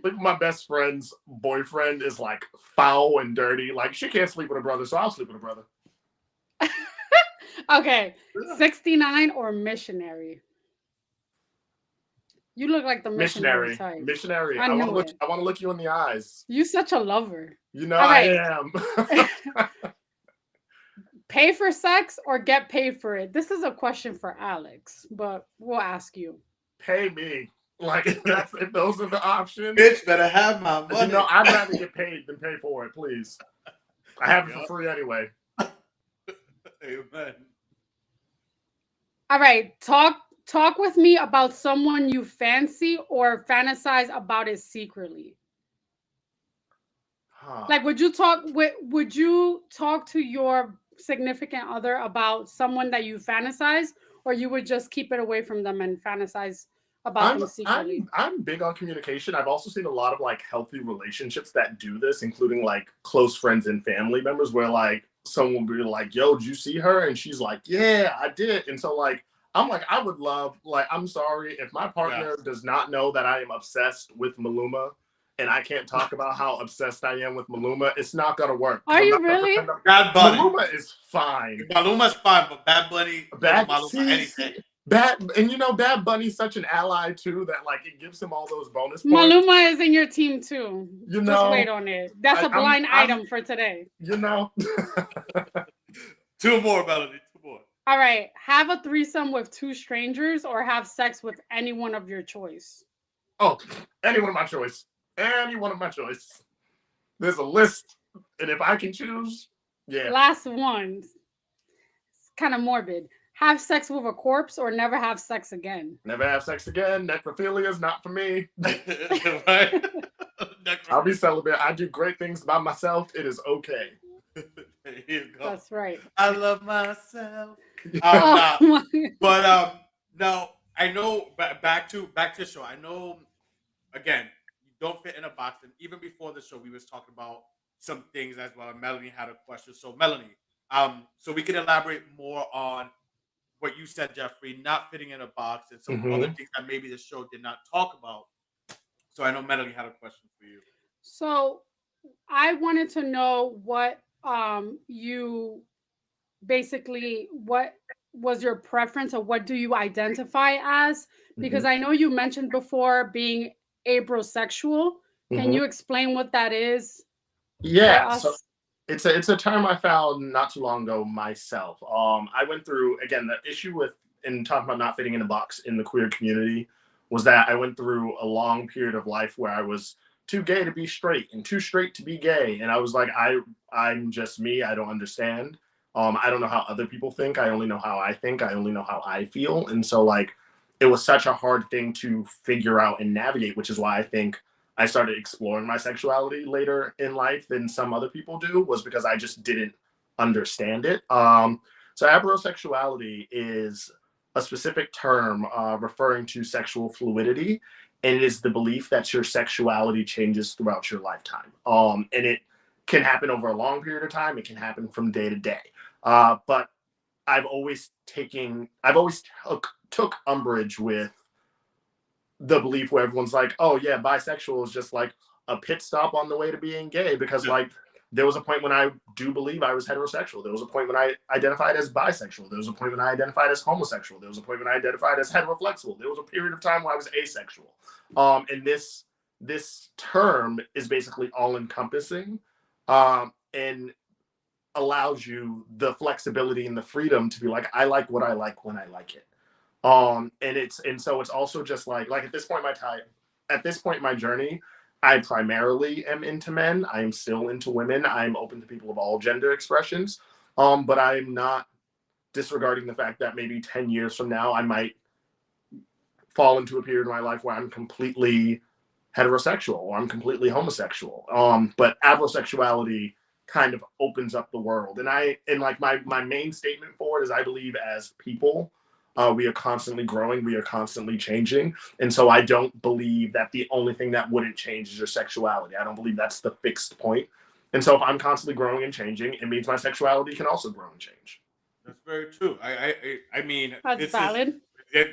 like my best friend's boyfriend is like foul and dirty. Like she can't sleep with her brother, so I'll sleep with her brother. Okay, 69 or missionary? You look like the missionary type. Missionary. I want to look. it. I want to look you in the eyes. You such a lover. You know I am. Pay for sex or get paid for it? This is a question for Alex, but we'll ask you. Pay me. Like if those are the options. Bitch better have my money. You know, I'd rather get paid than pay for it, please. I have it for free anyway. Amen. All right, talk with me about someone you fancy or fantasize about it secretly. Like, would you talk to your significant other about someone that you fantasize, or you would just keep it away from them and fantasize about them secretly? I'm big on communication. I've also seen a lot of like healthy relationships that do this, including like close friends and family members, where like someone will be like, "Yo, did you see her?" And she's like, "Yeah, I did." And so like I'm like, I would love, like, I'm sorry if my partner does not know that I am obsessed with Maluma, and I can't talk about how obsessed I am with Maluma. It's not gonna work. Are you really? Bad Bunny. Maluma is fine. Maluma's fine, but Bad Bunny, anything. And you know, Bad Bunny's such an ally too that like it gives him all those bonus points. Maluma is in your team too. You know, just wait on it. That's a blind item for today. You know, two more, Melody. Two more. All right, have a threesome with two strangers or have sex with anyone of your choice. Oh, anyone of my choice. Anyone of my choice. There's a list, and if I can choose, yeah. Last one. It's kind of morbid. Have sex with a corpse or never have sex again. Never have sex again. Necrophilia is not for me. I'll be celibate. I do great things by myself. It is okay. There you go. That's right. I love myself. My but no, I know. Back to the show. I know. Again, you don't fit in a box. And even before the show, we was talking about some things as well. Melanie had a question. So Melanie, so we can elaborate more on what you said, Jeffrey, not fitting in a box and some other things that maybe the show did not talk about. So I know Melanie had a question for you. So I wanted to know what you basically, what was your preference or what do you identify as? Because I know you mentioned before being abrosexual. Can you explain what that is? Yeah, so it's a term I found not too long ago myself. I went through, again, the issue with in talking about not fitting in a box in the queer community was that I went through a long period of life where I was too gay to be straight and too straight to be gay, and I was like, I'm just me. I don't understand. I don't know how other people think. I only know how I think. I only know how I feel, and so like it was such a hard thing to figure out and navigate, which is why I think I started exploring my sexuality later in life than some other people do, was because I just didn't understand it. So abrosexuality is a specific term referring to sexual fluidity, and it is the belief that your sexuality changes throughout your lifetime. And it can happen over a long period of time. It can happen from day to day. But I've always took umbrage with the belief where everyone's like, oh yeah, bisexual is just like a pit stop on the way to being gay, because like there was a point when I do believe I was heterosexual. There was a point when I identified as bisexual. There was a point when I identified as homosexual. There was a point when I identified as heteroflexible. There was a period of time where I was asexual. And this term is basically all encompassing and allows you the flexibility and the freedom to be like, I like what I like when I like it. And so it's also just like at this point in my journey, I primarily am into men. I am still into women. I'm open to people of all gender expressions. But I'm not disregarding the fact that maybe 10 years from now, I might fall into a period of my life where I'm completely heterosexual or I'm completely homosexual. But abrosexuality kind of opens up the world. And my main statement for it is I believe as people, We are constantly growing. We are constantly changing. And so I don't believe that the only thing that wouldn't change is your sexuality. I don't believe that's the fixed point. And so if I'm constantly growing and changing, it means my sexuality can also grow and change. That's very true. I mean, That's this is valid.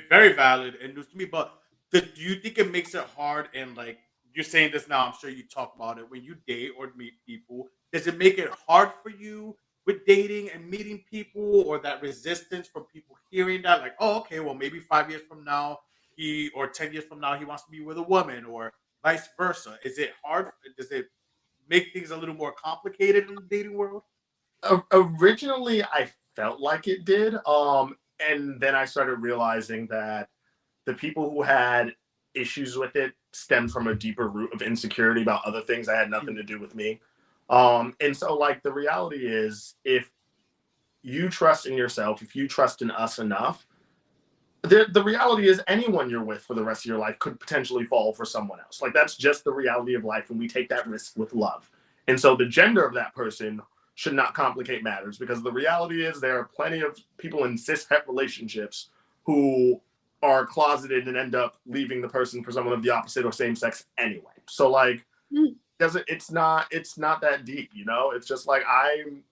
very valid and news to me. But do you think it makes it hard? And like you're saying this now, I'm sure you talk about it when you date or meet people. Does it make it hard for you with dating and meeting people, or that resistance from people hearing that, like, oh, okay, well, maybe 5 years from now, he or 10 years from now, he wants to be with a woman, or vice versa? Is it hard? Does it make things a little more complicated in the dating world? Originally, I felt like it did. And then I started realizing that the people who had issues with it stemmed from a deeper root of insecurity about other things that had nothing to do with me. And so, like, the reality is, if you trust in yourself, if you trust in us enough, the reality is anyone you're with for the rest of your life could potentially fall for someone else. Like, that's just the reality of life, and we take that risk with love. And so the gender of that person should not complicate matters, because the reality is there are plenty of people in cis het relationships who are closeted and end up leaving the person for someone of the opposite or same sex anyway. So, like, Mm. it's not that deep, you know? It's just like, and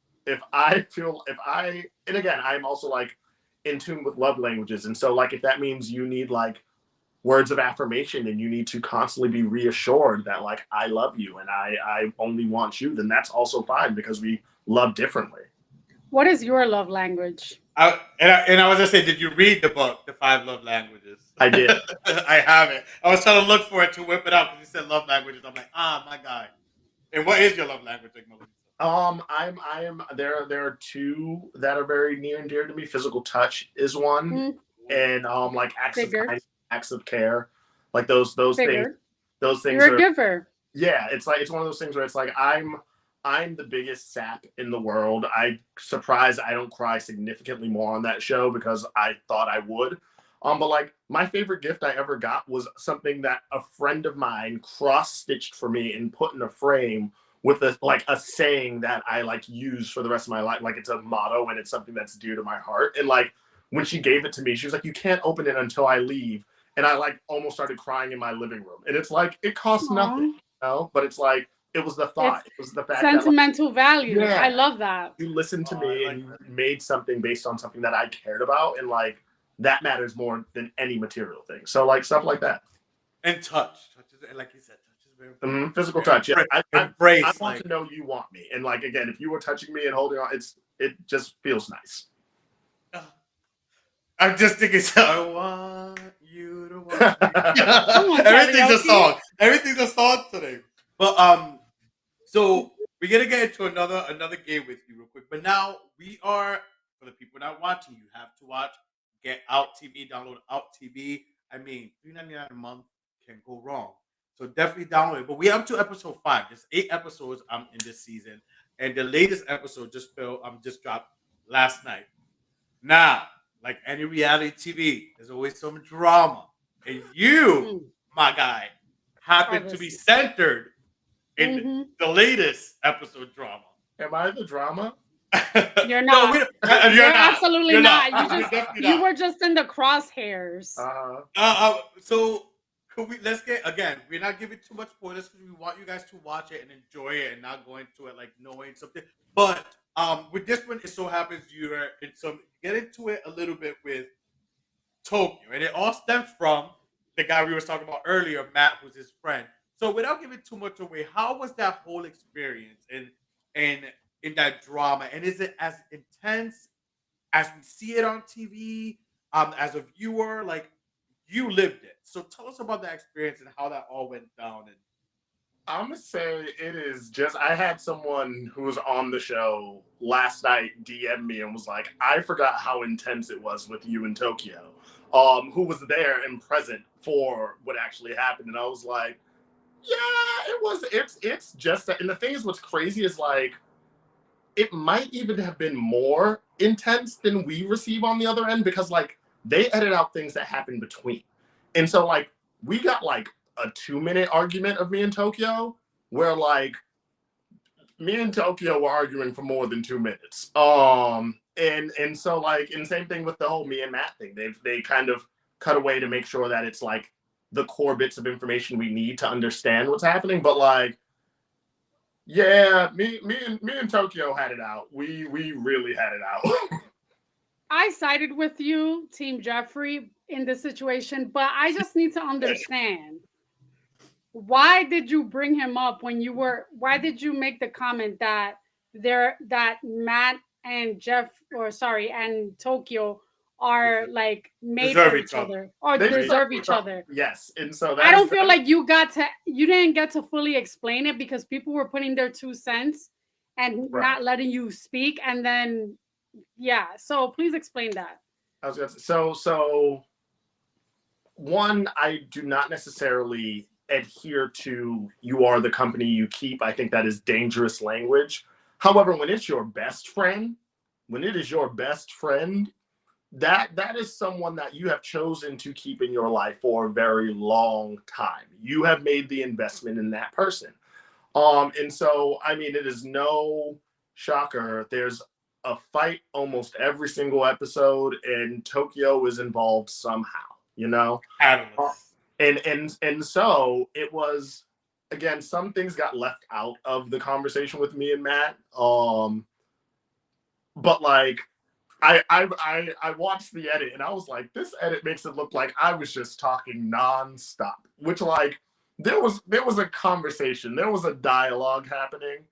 again, I'm also like in tune with love languages. And so, like, if that means you need like words of affirmation and you need to constantly be reassured that, like, I love you and I only want you, then that's also fine, because we love differently. What is your love language? And I was gonna say, did you read the book, The Five Love Languages? I did. I haven't. I was trying to look for it to whip it out because you said love languages. I'm like, my guy. And what is your love language, like Melissa? I'm there are two that are very near and dear to me. Physical touch is one, Mm, and like Figure. acts of care, like those things. Figure. Those things You're a are, giver. yeah. It's like, it's one of those things where it's like, I'm the biggest sap in the world. I surprised I don't cry significantly more on that show because I thought I would. But like, my favorite gift I ever got was something that a friend of mine cross-stitched for me and put in a frame with a saying that I like use for the rest of my life. Like, it's a motto and it's something that's dear to my heart. And like, when she gave it to me, she was like, "You can't open it until I leave." And I like almost started crying in my living room. And it's like, it costs nothing, Aw. you know? But it's like, it was the It's thought. It was the fact that, like, sentimental value. I yeah, love that. you listened to Oh, me I and like that. you made something based on something that I cared about, and like, that matters more than any material thing. So like, stuff like that. And touch is, like you said, touch is very important. Physical touch. Yeah, I Embrace, want like, to know you want me, and like, again, if you were touching me and holding on, it just feels nice. I'm just thinking, so I want you to want me. Come on, Everything's a karaoke. song. Everything's a song today. But so we're gonna get into another game with you real quick. But now we are, for the people not watching, you have to watch. Get Out TV, download Out TV. I mean, $3.99 a month can go wrong. So definitely download it. But we are up to episode 5. There's 8 episodes in this season, and the latest episode just dropped last night. Now, like any reality TV, there's always some drama, and you, Mm, my guy, happen to be Obviously. centered in Mhm. the latest episode drama. Am I the drama? You're No, not. you're You're not. absolutely You're not. You're definitely You not. were just in the crosshairs. So could we? Let's get again. We're not giving too much spoilers because we want you guys to watch it and enjoy it, and not go into it like knowing something. But with this one, it so happens you're in some get into it a little bit with Tokyo, and it all stems from the guy we were talking about earlier, Matt, who's his friend. So without giving too much away, how was that whole experience and in that drama? And is it as intense as we see it on TV? As a viewer, like you lived it. So tell us about that experience and how that all went down. And I'm gonna say it is just, I had someone who was on the show last night DM me and was like, "I forgot how intense it was with you in Tokyo," who was there and present for what actually happened. And I was like, yeah, it was. It's just that. And the thing is, what's crazy is like, it might even have been more intense than we receive on the other end, because like, they edit out things that happen between. And so like, we got like a 2-minute argument of me and Tokyo, where like, me and Tokyo were arguing for more than 2 minutes. And so like, and same thing with the whole me and Matt thing. They kind of cut away to make sure that it's like the core bits of information we need to understand what's happening. But like, yeah, me and Tokyo had it out. We really had it out. I sided with you, Team Jeffrey, in this situation, but I just need to understand, why did you bring him up when you were? Why did you make the comment that that Matt and and Tokyo are like made Deserve for each each other. other or They deserve each other? Yes, and so I don't feel like you didn't get to fully explain it because people were putting their 2 cents and Right. not letting you speak, and then yeah. So please explain that. I was gonna say, so one, I do not necessarily adhere to "you are the company you keep." I think that is dangerous language. However, when it's your best friend, when it is your best friend, that is someone that you have chosen to keep in your life for a very long time. You have made the investment in that person. And so I mean, it is no shocker. There's a fight almost every single episode, and Tokyo is involved somehow, you know? Catalyst. And so it was, again, some things got left out of the conversation with me and Matt. But like I watched the edit and I was like, this edit makes it look like I was just talking nonstop, which like there was a conversation, there was a dialogue happening.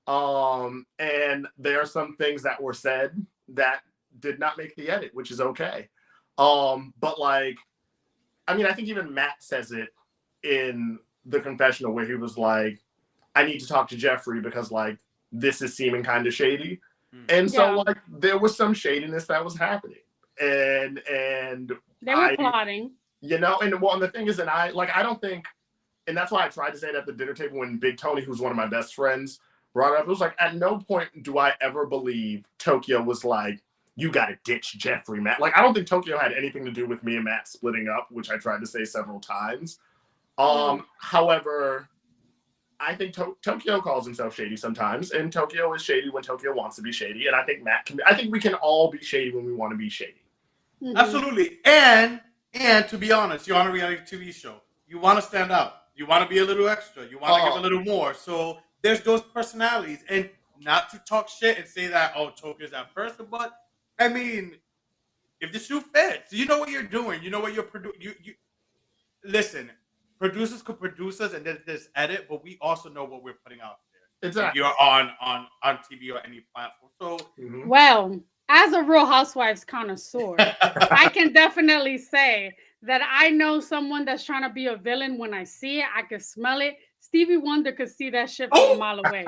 And there are some things that were said that did not make the edit, which is okay. But like, I mean, I think even Matt says it in the confessional where he was like, I need to talk to Jeffrey because like this is seeming kind of shady. And so like there was some shadiness that was happening. And they were plotting. You know, and well, and the thing is, and I don't think, and that's why I tried to say it at the dinner table when Big Tony, who's one of my best friends, brought it up. It was like, at no point do I ever believe Tokyo was like, you got to ditch Jeffrey, Matt. Like, I don't think Tokyo had anything to do with me and Matt splitting up, which I tried to say several times. However, I think Tokyo calls himself shady sometimes, and Tokyo is shady when Tokyo wants to be shady. And I think I think we can all be shady when we want to be shady. Mm-hmm. Absolutely. And to be honest, you're on a reality TV show. You want to stand out. You want to be a little extra. You want to give a little more. So there's those personalities. And not to talk shit and say that, oh, Tokyo's that person, but I mean, if the shoe fits, you know what you're doing. You know what you're producing. You listen. Producers could produce us and then this edit, but we also know what we're putting out there. Exactly. If you're on TV or any platform. So well, as a Real Housewives connoisseur, I can definitely say that I know someone that's trying to be a villain when I see it. I can smell it. Stevie Wonder could see that shit from a mile away.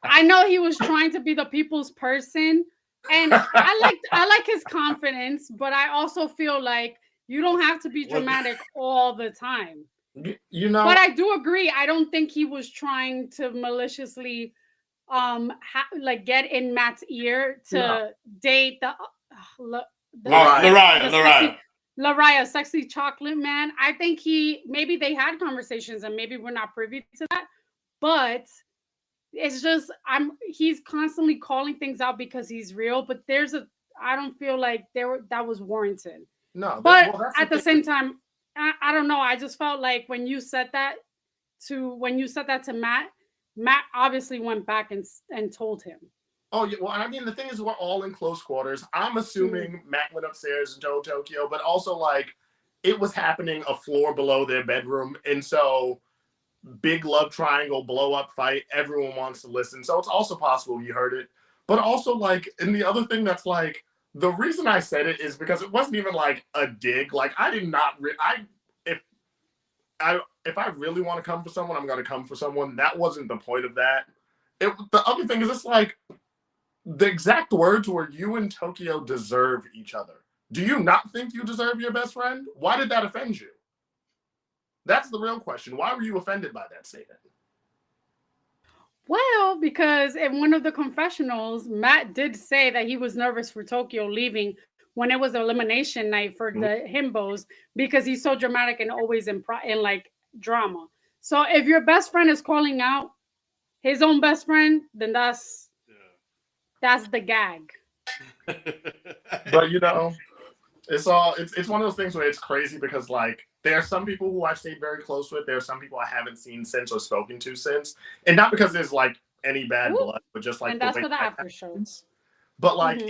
I know he was trying to be the people's person, and I like his confidence, but I also feel like you don't have to be dramatic all the time. You know, but I do agree. I don't think he was trying to maliciously like get in Matt's ear to date the Lariah, sexy chocolate man. I think maybe they had conversations and maybe we're not privy to that, but it's just he's constantly calling things out because he's real, but I don't feel like that was warranted. No, but at the same time, I don't know. I just felt like when you said that to Matt obviously went back and told him. Oh yeah, well, I mean, the thing is, we're all in close quarters. I'm assuming Matt went upstairs and told Tokyo, but also like it was happening a floor below their bedroom, and so big love triangle blow up fight. Everyone wants to listen, so it's also possible you heard it. But also like, and the other thing that's like, the reason I said it is because it wasn't even like a dig. Like I did not. If I really want to come for someone, I'm going to come for someone. That wasn't the point of that. The other thing is, it's like the exact words were, you and Tokyo deserve each other. Do you not think you deserve your best friend? Why did that offend you? That's the real question. Why were you offended by that statement? Well, because in one of the confessionals, Matt did say that he was nervous for Tokyo leaving when it was elimination night for the himbos because he's so dramatic and always in like drama. So if your best friend is calling out his own best friend, then that's the gag. But you know, it's one of those things where it's crazy because like there are some people who I've stayed very close with. There are some people I haven't seen since or spoken to since, and not because there's like any bad Woo. blood, but just like And the that's way for the that after show. happens. But like Hmm.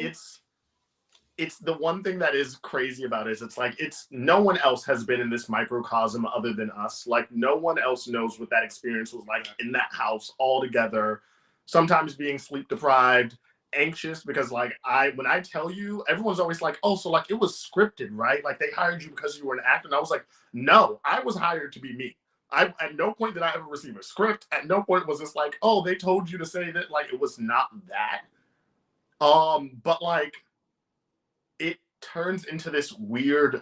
it's the one thing that is crazy about it is it's like it's no one else has been in this microcosm other than us. Like no one else knows what that experience was like in that house all together, sometimes being sleep deprived, anxious because like when I tell you, everyone's always like, oh, so like it was scripted, right? Like they hired you because you were an actor. And I was like, no, I was hired to be me. I at no point did I ever receive a script. At no point was this like, oh, they told you to say that. Like it was not that. But like it turns into this weird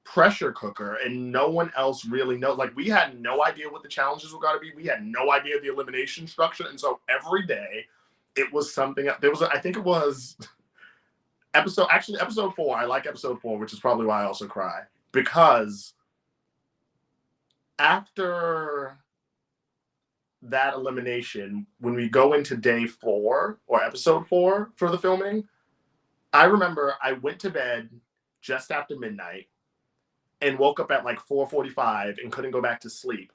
pressure cooker and no one else really knows. Like we had no idea what the challenges were going to be. We had no idea the elimination structure. And so every day it was something. There was, I think it was episode 4. I like episode 4, which is probably why I also cry, because after that elimination, when we go into day 4 or episode 4 for the filming, I remember I went to bed just after midnight and woke up at like 4:45 and couldn't go back to sleep,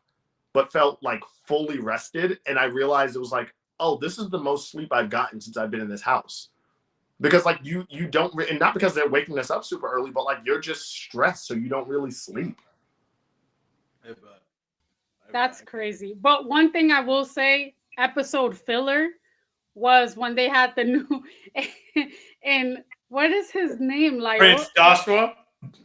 but felt like fully rested. And I realized it was like, oh, this is the most sleep I've gotten since I've been in this house. Because like you don't, and not because they're waking us up super early, but like you're just stressed, so you don't really sleep. That's crazy. But one thing I will say, episode filler was when they had the new and what is his name? Like Prince Joshua?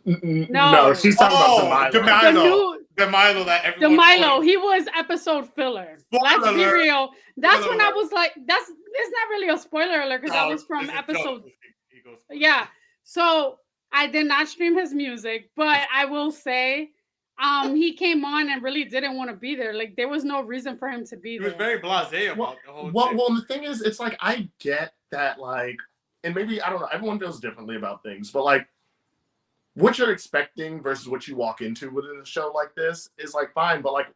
No, she's talking about DeMilo. The new DeMilo that everyone DeMilo, he was episode filler. Let's be alert. real. That's Spoiler when I alert. was like, it's not really a spoiler alert because that was from episode. Yeah. So I did not stream his music, but I will say he came on and really didn't want to be there. Like there was no reason for him to be there. He was very blasé about the whole thing. Well, the thing is, it's like I get that, like, and maybe I don't know, everyone feels differently about things, but like what you're expecting versus what you walk into within a show like this is like fine. But like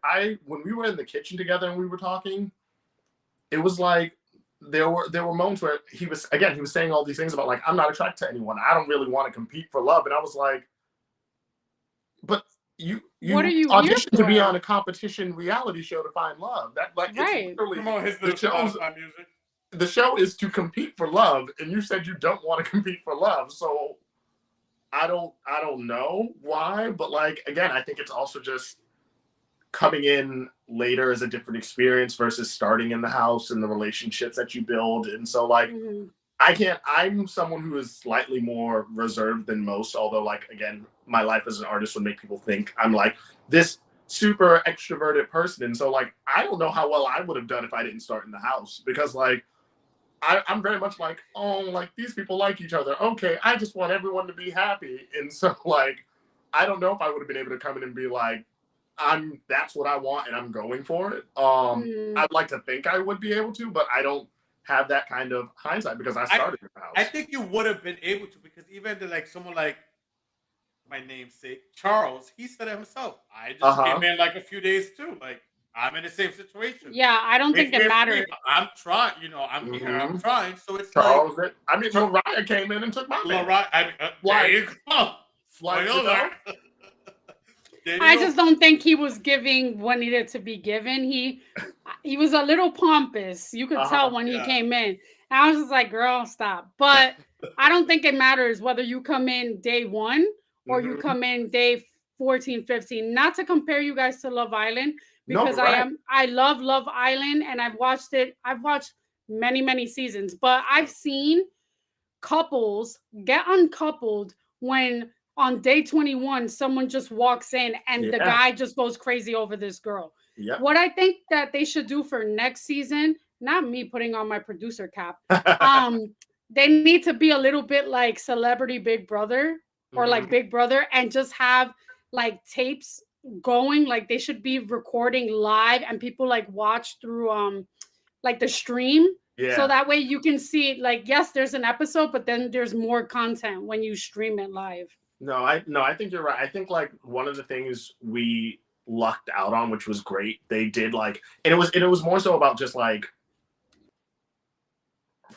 when we were in the kitchen together and we were talking, it was like there were moments where he was saying all these things about like, I'm not attracted to anyone. I don't really want to compete for love. And I was like, but you what are you auditioned to be on a competition reality show to find love. That like right. It's literally promote his music. The show is to compete for love, and you said you don't want to compete for love. So I don't know why, but like again, I think it's also just coming in later is a different experience versus starting in the house and the relationships that you build. And so like I'm someone who is slightly more reserved than most, although like again, my life as an artist would make people think I'm like this super extroverted person. And so like I don't know how well I would have done if I didn't start in the house, because like I'm very much like, oh, like these people like each other. Okay, I just want everyone to be happy. And so like I don't know if I would have been able to come in and be like, that's what I want and I'm going for it. I'd like to think I would be able to, but I don't have that kind of hindsight because I started in the house. I think you would have been able to, because even like someone like my namesake Charles, he said it himself. I just came in like a few days too. Like I'm in the same situation. Yeah, I don't think it matters. I'm trying, I'm here, I'm trying. So it's Charles, like I mean, Mariah came in and took my Mariah. There you go. I just don't think he was giving what needed to be given. He was a little pompous. You could tell when he came in. And I was just like, girl, stop. But I don't think it matters whether you come in day 1 or you come in day 14, 15. Not to compare you guys to Love Island, because I love Love Island and I've watched many, many seasons, but I've seen couples get uncoupled when on day 21 someone just walks in and the guy just goes crazy over this girl. What I think that they should do for next season, not me putting on my producer cap, they need to be a little bit like Celebrity Big Brother or like Big Brother, and just have like tapes going. Like they should be recording live and people like watch through like the stream. So that way you can see, like, yes, there's an episode, but then there's more content when you stream it live. No, I think you're right. I think like one of the things we lucked out on, which was great, they did like, and it was more so about just like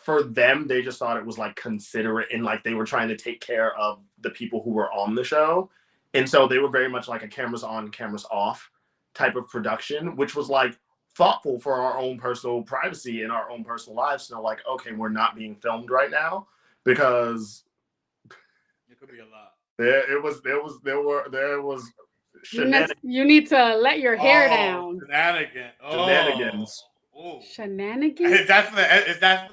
for them, they just thought it was like considerate and like they were trying to take care of the people who were on the show. And so they were very much like a cameras on, cameras off type of production, which was like thoughtful for our own personal privacy and our own personal lives. So like, okay, we're not being filmed right now because it could be a lot. there was shenanigans. You need to let your hair down. Shenanigans. Oh. Shenanigans? Is that for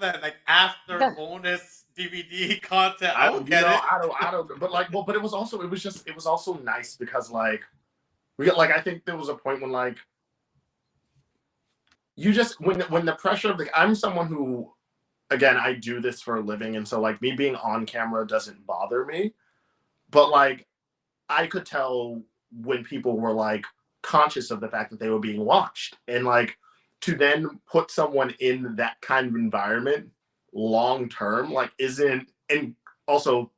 that like after bonus DVD content? I don't get it. I don't. But like, well, but it was also nice because like we got like I think there was a point when like you just when the pressure of the I'm someone who again I do this for a living and so like me being on camera doesn't bother me, but like I could tell when people were like conscious of the fact that they were being watched and like to then put someone in that kind of environment long term like isn't. And also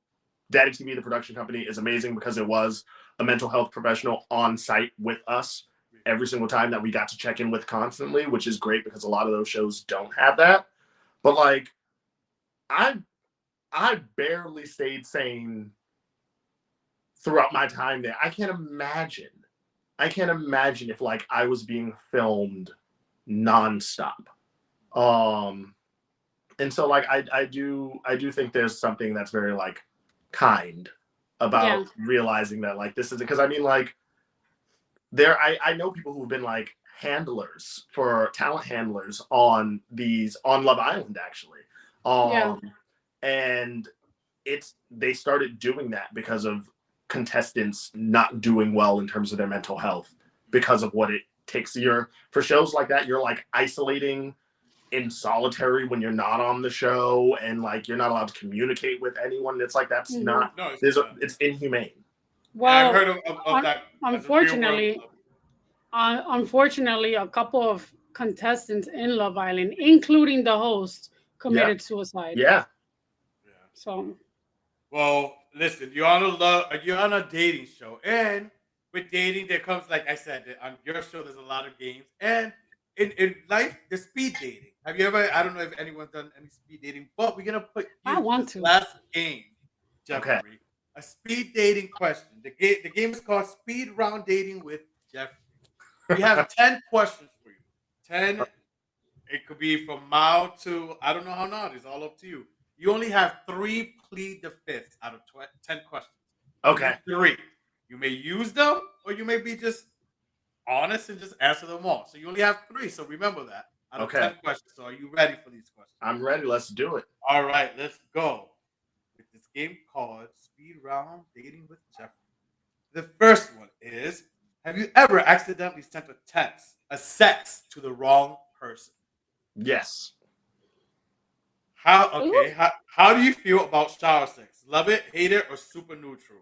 Daddy TV, the production company, is amazing because it was a mental health professional on site with us every single time that we got to check in with constantly, which is great because a lot of those shows don't have that. But like I barely stayed sane throughout my time there. I can't imagine if like I was being filmed nonstop. And so like I do think there's something that's very like kind about realizing that like this is because I mean like I know people who've been like handlers for talent handlers on Love Island actually. And they started doing that because of contestants not doing well in terms of their mental health because of what it takes. For shows like that, you're like isolating in solitary when you're not on the show and like you're not allowed to communicate with anyone. It's like that's not it's inhumane. Well, I've heard of that. Unfortunately, a couple of contestants in Love Island, including the host, committed suicide. Yeah. So, well, listen, you're on a dating show, and with dating, there comes, like I said, on your show, there's a lot of games, and in life, there's speed dating. Have you ever? I don't know if anyone's done any speed dating, but we're gonna put this last game, Jeffrey. Okay. A speed dating question. The game is called Speed Round Dating with Jeffrey. We have 10 questions for you. 10. It could be from mild to I don't know how naughty. It's all up to you. You only have 3 plead the fifth out of 10 questions. Okay. 3. You may use them, or you may be just honest and just answer them all. So you only have 3. So remember that out of 10 questions. So are you ready for these questions? I'm ready. Let's do it. All right, let's go. With this game called Speed Round Dating with Jeffrey. The first one is: have you ever accidentally sent a sex to the wrong person? Yes. How do you feel about shower sex? Love it, hate it, or super neutral?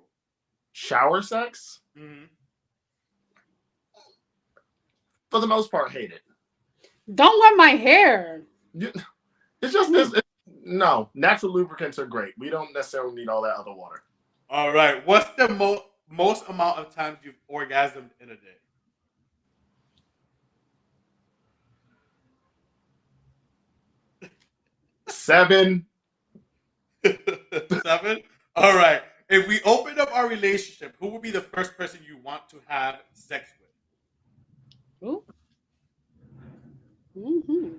Shower sex? Mm-hmm. For the most part, hate it. Don't wet my hair. It's just this. No, natural lubricants are great. We don't necessarily need all that other water. All right. What's the most amount of times you've orgasmed in a day? 7. 7? All right. If we open up our relationship, who would be the first person you want to have sex with? Ooh. Mm-hmm.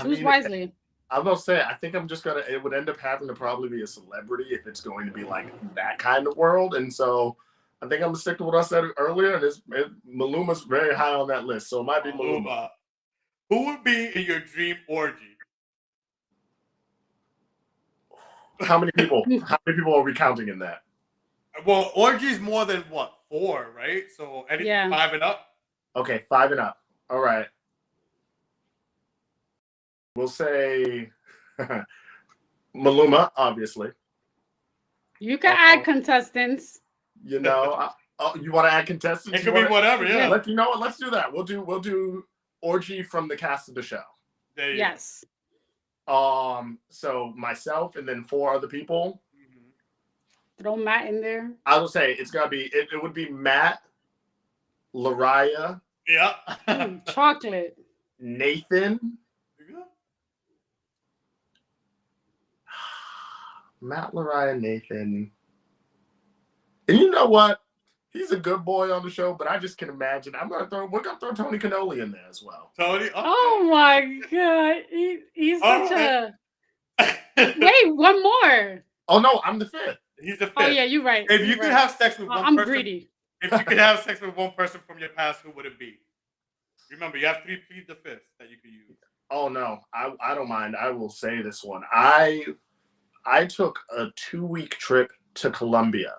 Choose wisely. I was gonna say, I think it would end up having to probably be a celebrity if it's going to be like that kind of world. And so I think I'm gonna stick to what I said earlier. And Maluma's very high on that list. So it might be Maluma. Who would be in your dream orgy? How many people? How many people are we counting in that? Well, orgy is more than 4, right? So anything 5 and up? Okay, 5 and up. All right. We'll say Maluma, obviously. You can add contestants. You know, you want to add contestants? It could be whatever, yeah. You know what? Let's do that. We'll do orgy from the cast of the show. Yes. So myself and then 4 other people. Mm-hmm. Throw Matt in there. I will say it's gotta be. It would be Matt, Lariah. Yeah. Chocolate. Nathan. Matt Lariah, Nathan. And you know what? He's a good boy on the show, but I just can imagine. We're gonna throw Tony Cannoli in there as well. Tony. Okay. Oh my god, he's All such right. a. Wait, one more. Oh no, I'm the fifth. He's the fifth. Oh yeah, you're right. If you're you could right. have sex with one I'm person, greedy. if you could have sex with one person from your past, who would it be? Remember, you have 3 plead the fifth that you could use. Oh no, I don't mind. I will say this one. I took a 2-week trip to Colombia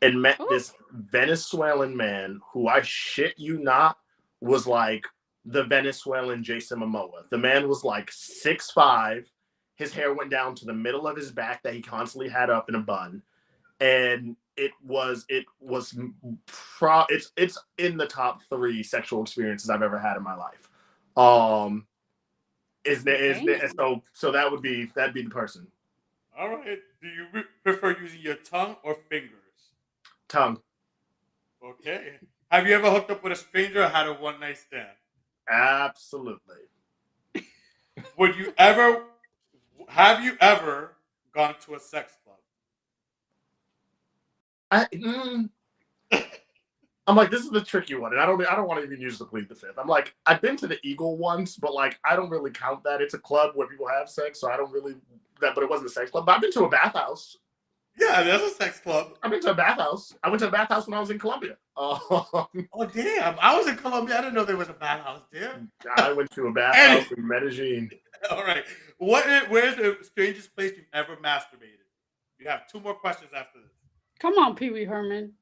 and met this Venezuelan man who, I shit you not, was like the Venezuelan Jason Momoa. The man was like 6'5". His hair went down to the middle of his back that he constantly had up in a bun. And it's in the top 3 sexual experiences I've ever had in my life. So that'd be the person. All right. Do you prefer using your tongue or fingers? Tongue. Okay. Have you ever hooked up with a stranger or had a one-night stand? Absolutely. Have you ever gone to a sex club? I'm like, this is the tricky one, and I don't want to even use the plead the fifth. I'm like, I've been to the Eagle once, but like, I don't really count that. It's a club where people have sex, so I don't really that. But it wasn't a sex club. But I've been to a bathhouse. Yeah, there's a sex club. I've been to a bathhouse. I went to a bathhouse when I was in Colombia. Oh damn! I was in Colombia. I didn't know there was a bathhouse there. I went to a bathhouse in Medellin. All right. Where's the strangest place you've ever masturbated? You have 2 more questions after this. Come on, Pee Wee Herman.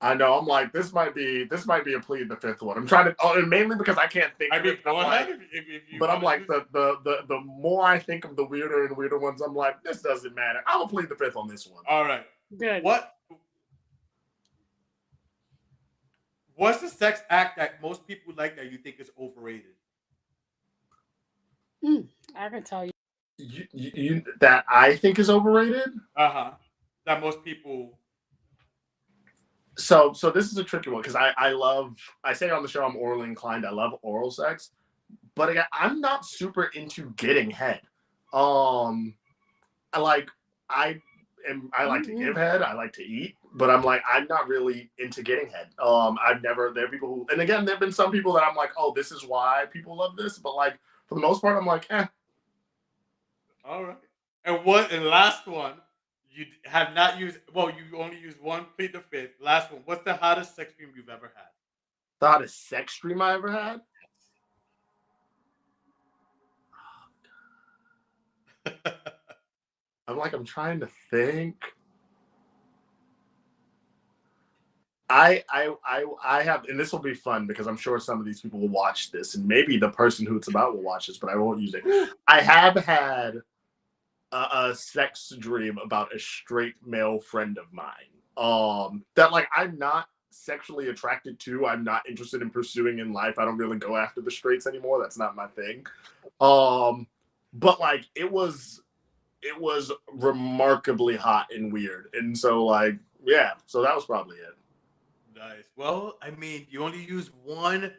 I know. I'm like, this might be a plead the fifth one. I'm trying to, and mainly because I can't think of it. Go ahead. But I'm like, the more I think of the weirder and weirder ones, I'm like, this doesn't matter. I will plead the fifth on this one. All right. Good. What's the sex act that most people like that you think is overrated? I can tell you. You that I think is overrated? That most people. So this is a tricky one because I say on the show I'm orally inclined. I love oral sex, but again, I'm not super into getting head. I like to give head. I like to eat, but I'm not really into getting head. There are people who, and again, there've been some people that I'm like, oh, this is why people love this, but like for the most part, I'm like, eh. All right. And last one, you have not used. Well, you only used one. Plead the fifth. Last one. What's the hottest sex dream you've ever had? The hottest sex dream I ever had? I'm trying to think. I have, and this will be fun because I'm sure some of these people will watch this, and maybe the person who it's about will watch this, but I won't use it. I have had a sex dream about a straight male friend of mine that like I'm not sexually attracted to. I'm not interested in pursuing in life. I don't really go after the straights anymore. That's not my thing. But like it was remarkably hot and weird, and so like yeah, so that was probably it. Nice. Well, I mean, you only used one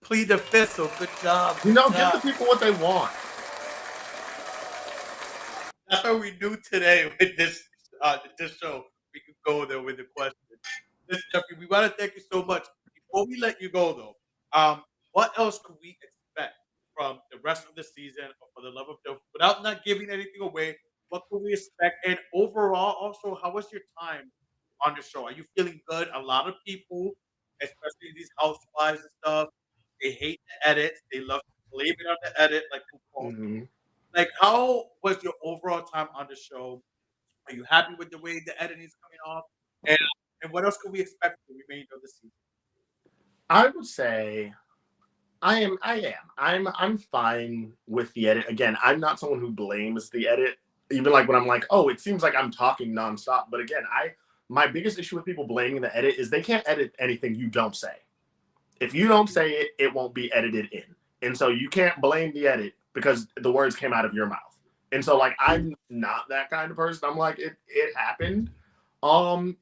plead the fifth, so good job. Give the people what they want. That's what we do today with this show. We could go there with the questions. Listen, Jeffrey, we want to thank you so much. Before we let you go, though, what else could we expect from the rest of the season, or for the love of D.I.L.F, without not giving anything away? What could we expect? And overall, also, how was your time on the show? Are you feeling good? A lot of people, especially these housewives and stuff, they hate the edits. They love to blame it on the edit, like RuPaul. Like, how was your overall time on the show? Are you happy with the way the editing is coming off? And what else can we expect for the remainder of the season? I would say I am. I'm fine with the edit. Again, I'm not someone who blames the edit. Even like when I'm like, oh, it seems like I'm talking nonstop. But again, my biggest issue with people blaming the edit is they can't edit anything you don't say. If you don't say it, it won't be edited in. And so you can't blame the edit because the words came out of your mouth. And so like I'm not that kind of person. I'm like, it happened. I'm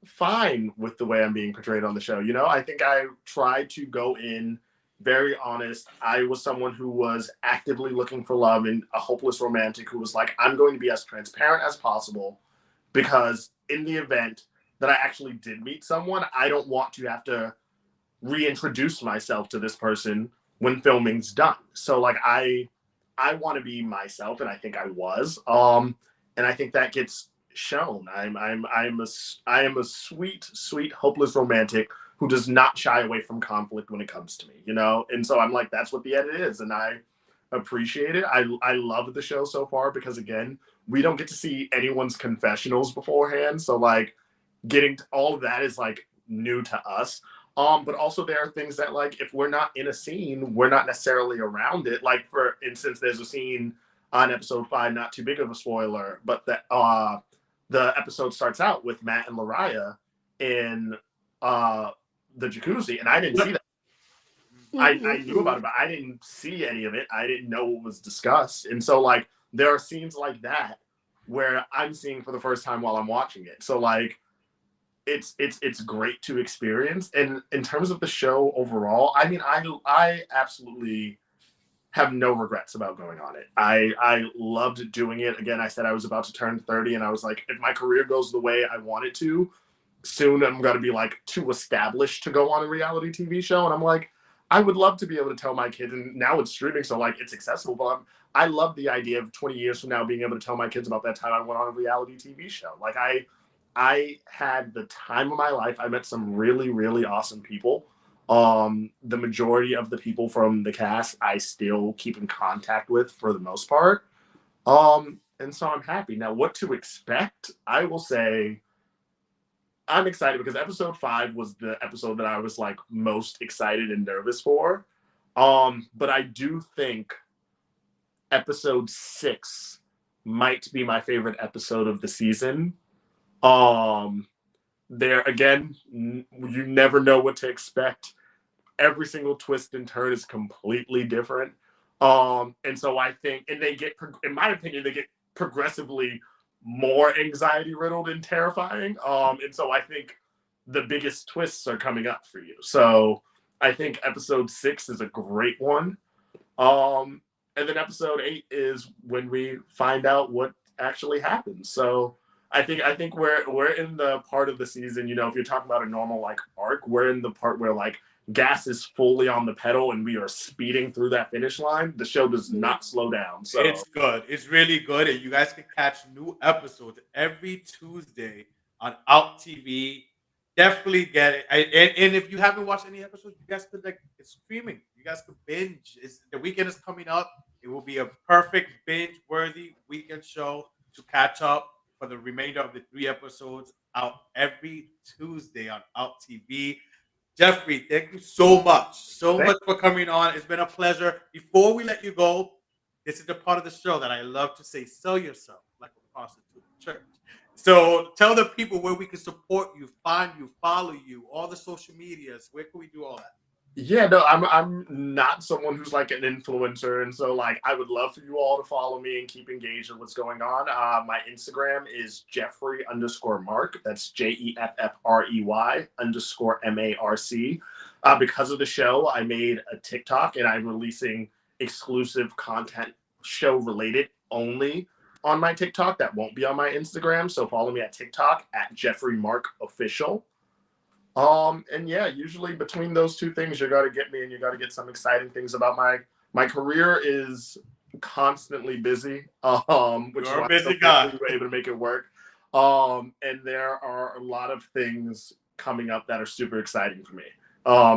fine with the way I'm being portrayed on the show. I think I tried to go in very honest. I was someone who was actively looking for love and a hopeless romantic who was like, I'm going to be as transparent as possible because in the event that I actually did meet someone, I don't want to have to reintroduce myself to this person when filming's done. So like I want to be myself, and I think I was. And I think that gets shown. I am a sweet hopeless romantic who does not shy away from conflict when it comes to me, you know? And so I'm like, that's what the edit is. And I appreciate it. I love the show so far because again, we don't get to see anyone's confessionals beforehand. So like getting to all of that is like new to us. But also there are things that like if we're not in a scene, we're not necessarily around it. Like for instance, there's a scene on episode 5, not too big of a spoiler, but that the episode starts out with Matt and Lariah in the jacuzzi, and I didn't see that. I knew about it, but I didn't see any of it. I didn't know what was discussed. And so like there are scenes like that where I'm seeing for the first time while I'm watching it. So like it's great to experience. And in terms of the show overall, I mean, I absolutely have no regrets about going on it. I loved doing it. Again, I said I was about to turn 30, and I was like, if my career goes the way I want it to, soon I'm going to be like too established to go on a reality TV show. And I'm like, I would love to be able to tell my kids, and now it's streaming, so like it's accessible. But I love the idea of 20 years from now being able to tell my kids about that time I went on a reality TV show. Like I had the time of my life. I met some really awesome people. The majority of the people from the cast I still keep in contact with for the most part. And so I'm happy. Now, what to expect? I will say I'm excited because episode 5 was the episode that I was like most excited and nervous for. But I do think episode 6 might be my favorite episode of the season. There again, you never know what to expect. Every single twist and turn is completely different. And so I think, and they get, in my opinion, they get progressively more anxiety riddled and terrifying. And so I think the biggest twists are coming up for you. So I think episode 6 is a great one. And then episode 8 is when we find out what actually happens. So I think we're in the part of the season, you know, if you're talking about a normal like arc, we're in the part where like gas is fully on the pedal and we are speeding through that finish line. The show does not slow down. So it's good. It's really good. And you guys can catch new episodes every Tuesday on Out TV. Definitely get it. And if you haven't watched any episodes, you guys could like it's streaming. You guys could binge. The weekend is coming up. It will be a perfect binge-worthy weekend show to catch up for the remainder of the 3 episodes out every Tuesday on Out TV. Jeffrey, thank you so much for coming on. It's been a pleasure. Before we let you go, this is the part of the show that I love to say, sell yourself like a prostitute in church. So tell the people where we can support you, find you, follow you, all the social medias. Where can we do all that? Yeah, no, I'm not someone who's like an influencer, and so like I would love for you all to follow me and keep engaged with what's going on. My Instagram is Jeffrey_Mark. That's JEFFREY_MARC. Because of the show, I made a TikTok, and I'm releasing exclusive content show related only on my TikTok. That won't be on my Instagram. So follow me at TikTok at JeffreyMarkOfficial. And yeah, usually between those two things, you got to get me, and you got to get some exciting things about my career is constantly busy. Which You're is a busy guy. we were able to make it work. And there are a lot of things coming up that are super exciting for me.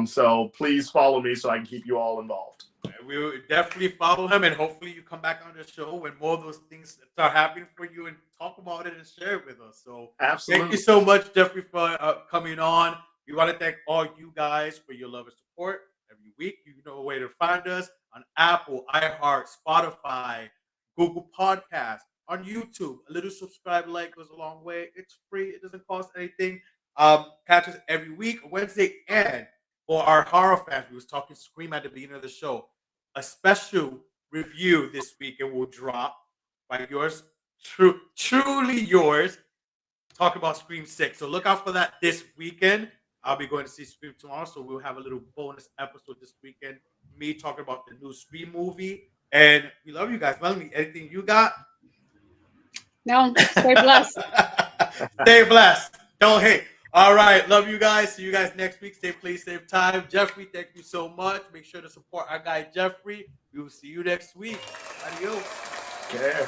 So please follow me so I can keep you all involved. We will definitely follow him, and hopefully you come back on the show when more of those things start happening for you and talk about it and share it with us. So Absolutely. thank you so much, Jeffrey, for coming on. We want to thank all you guys for your love and support every week. You know where to find us on Apple, iHeart, Spotify, Google Podcasts, on YouTube. A little subscribe, like goes a long way. It's free. It doesn't cost anything. Catch us every week, Wednesday, and for our horror fans, we was talking Scream at the beginning of the show. A special review this weekend will drop by yours, truly yours. Talk about Scream 6. So look out for that this weekend. I'll be going to see Scream tomorrow, so we'll have a little bonus episode this weekend. Me talking about the new Scream movie, and we love you guys. Melanie, anything you got? No, stay blessed. Stay blessed. Don't hate. All right. Love you guys. See you guys next week. Same place, same time. Jeffrey, thank you so much. Make sure to support our guy Jeffrey. We will see you next week. Adios. Yeah.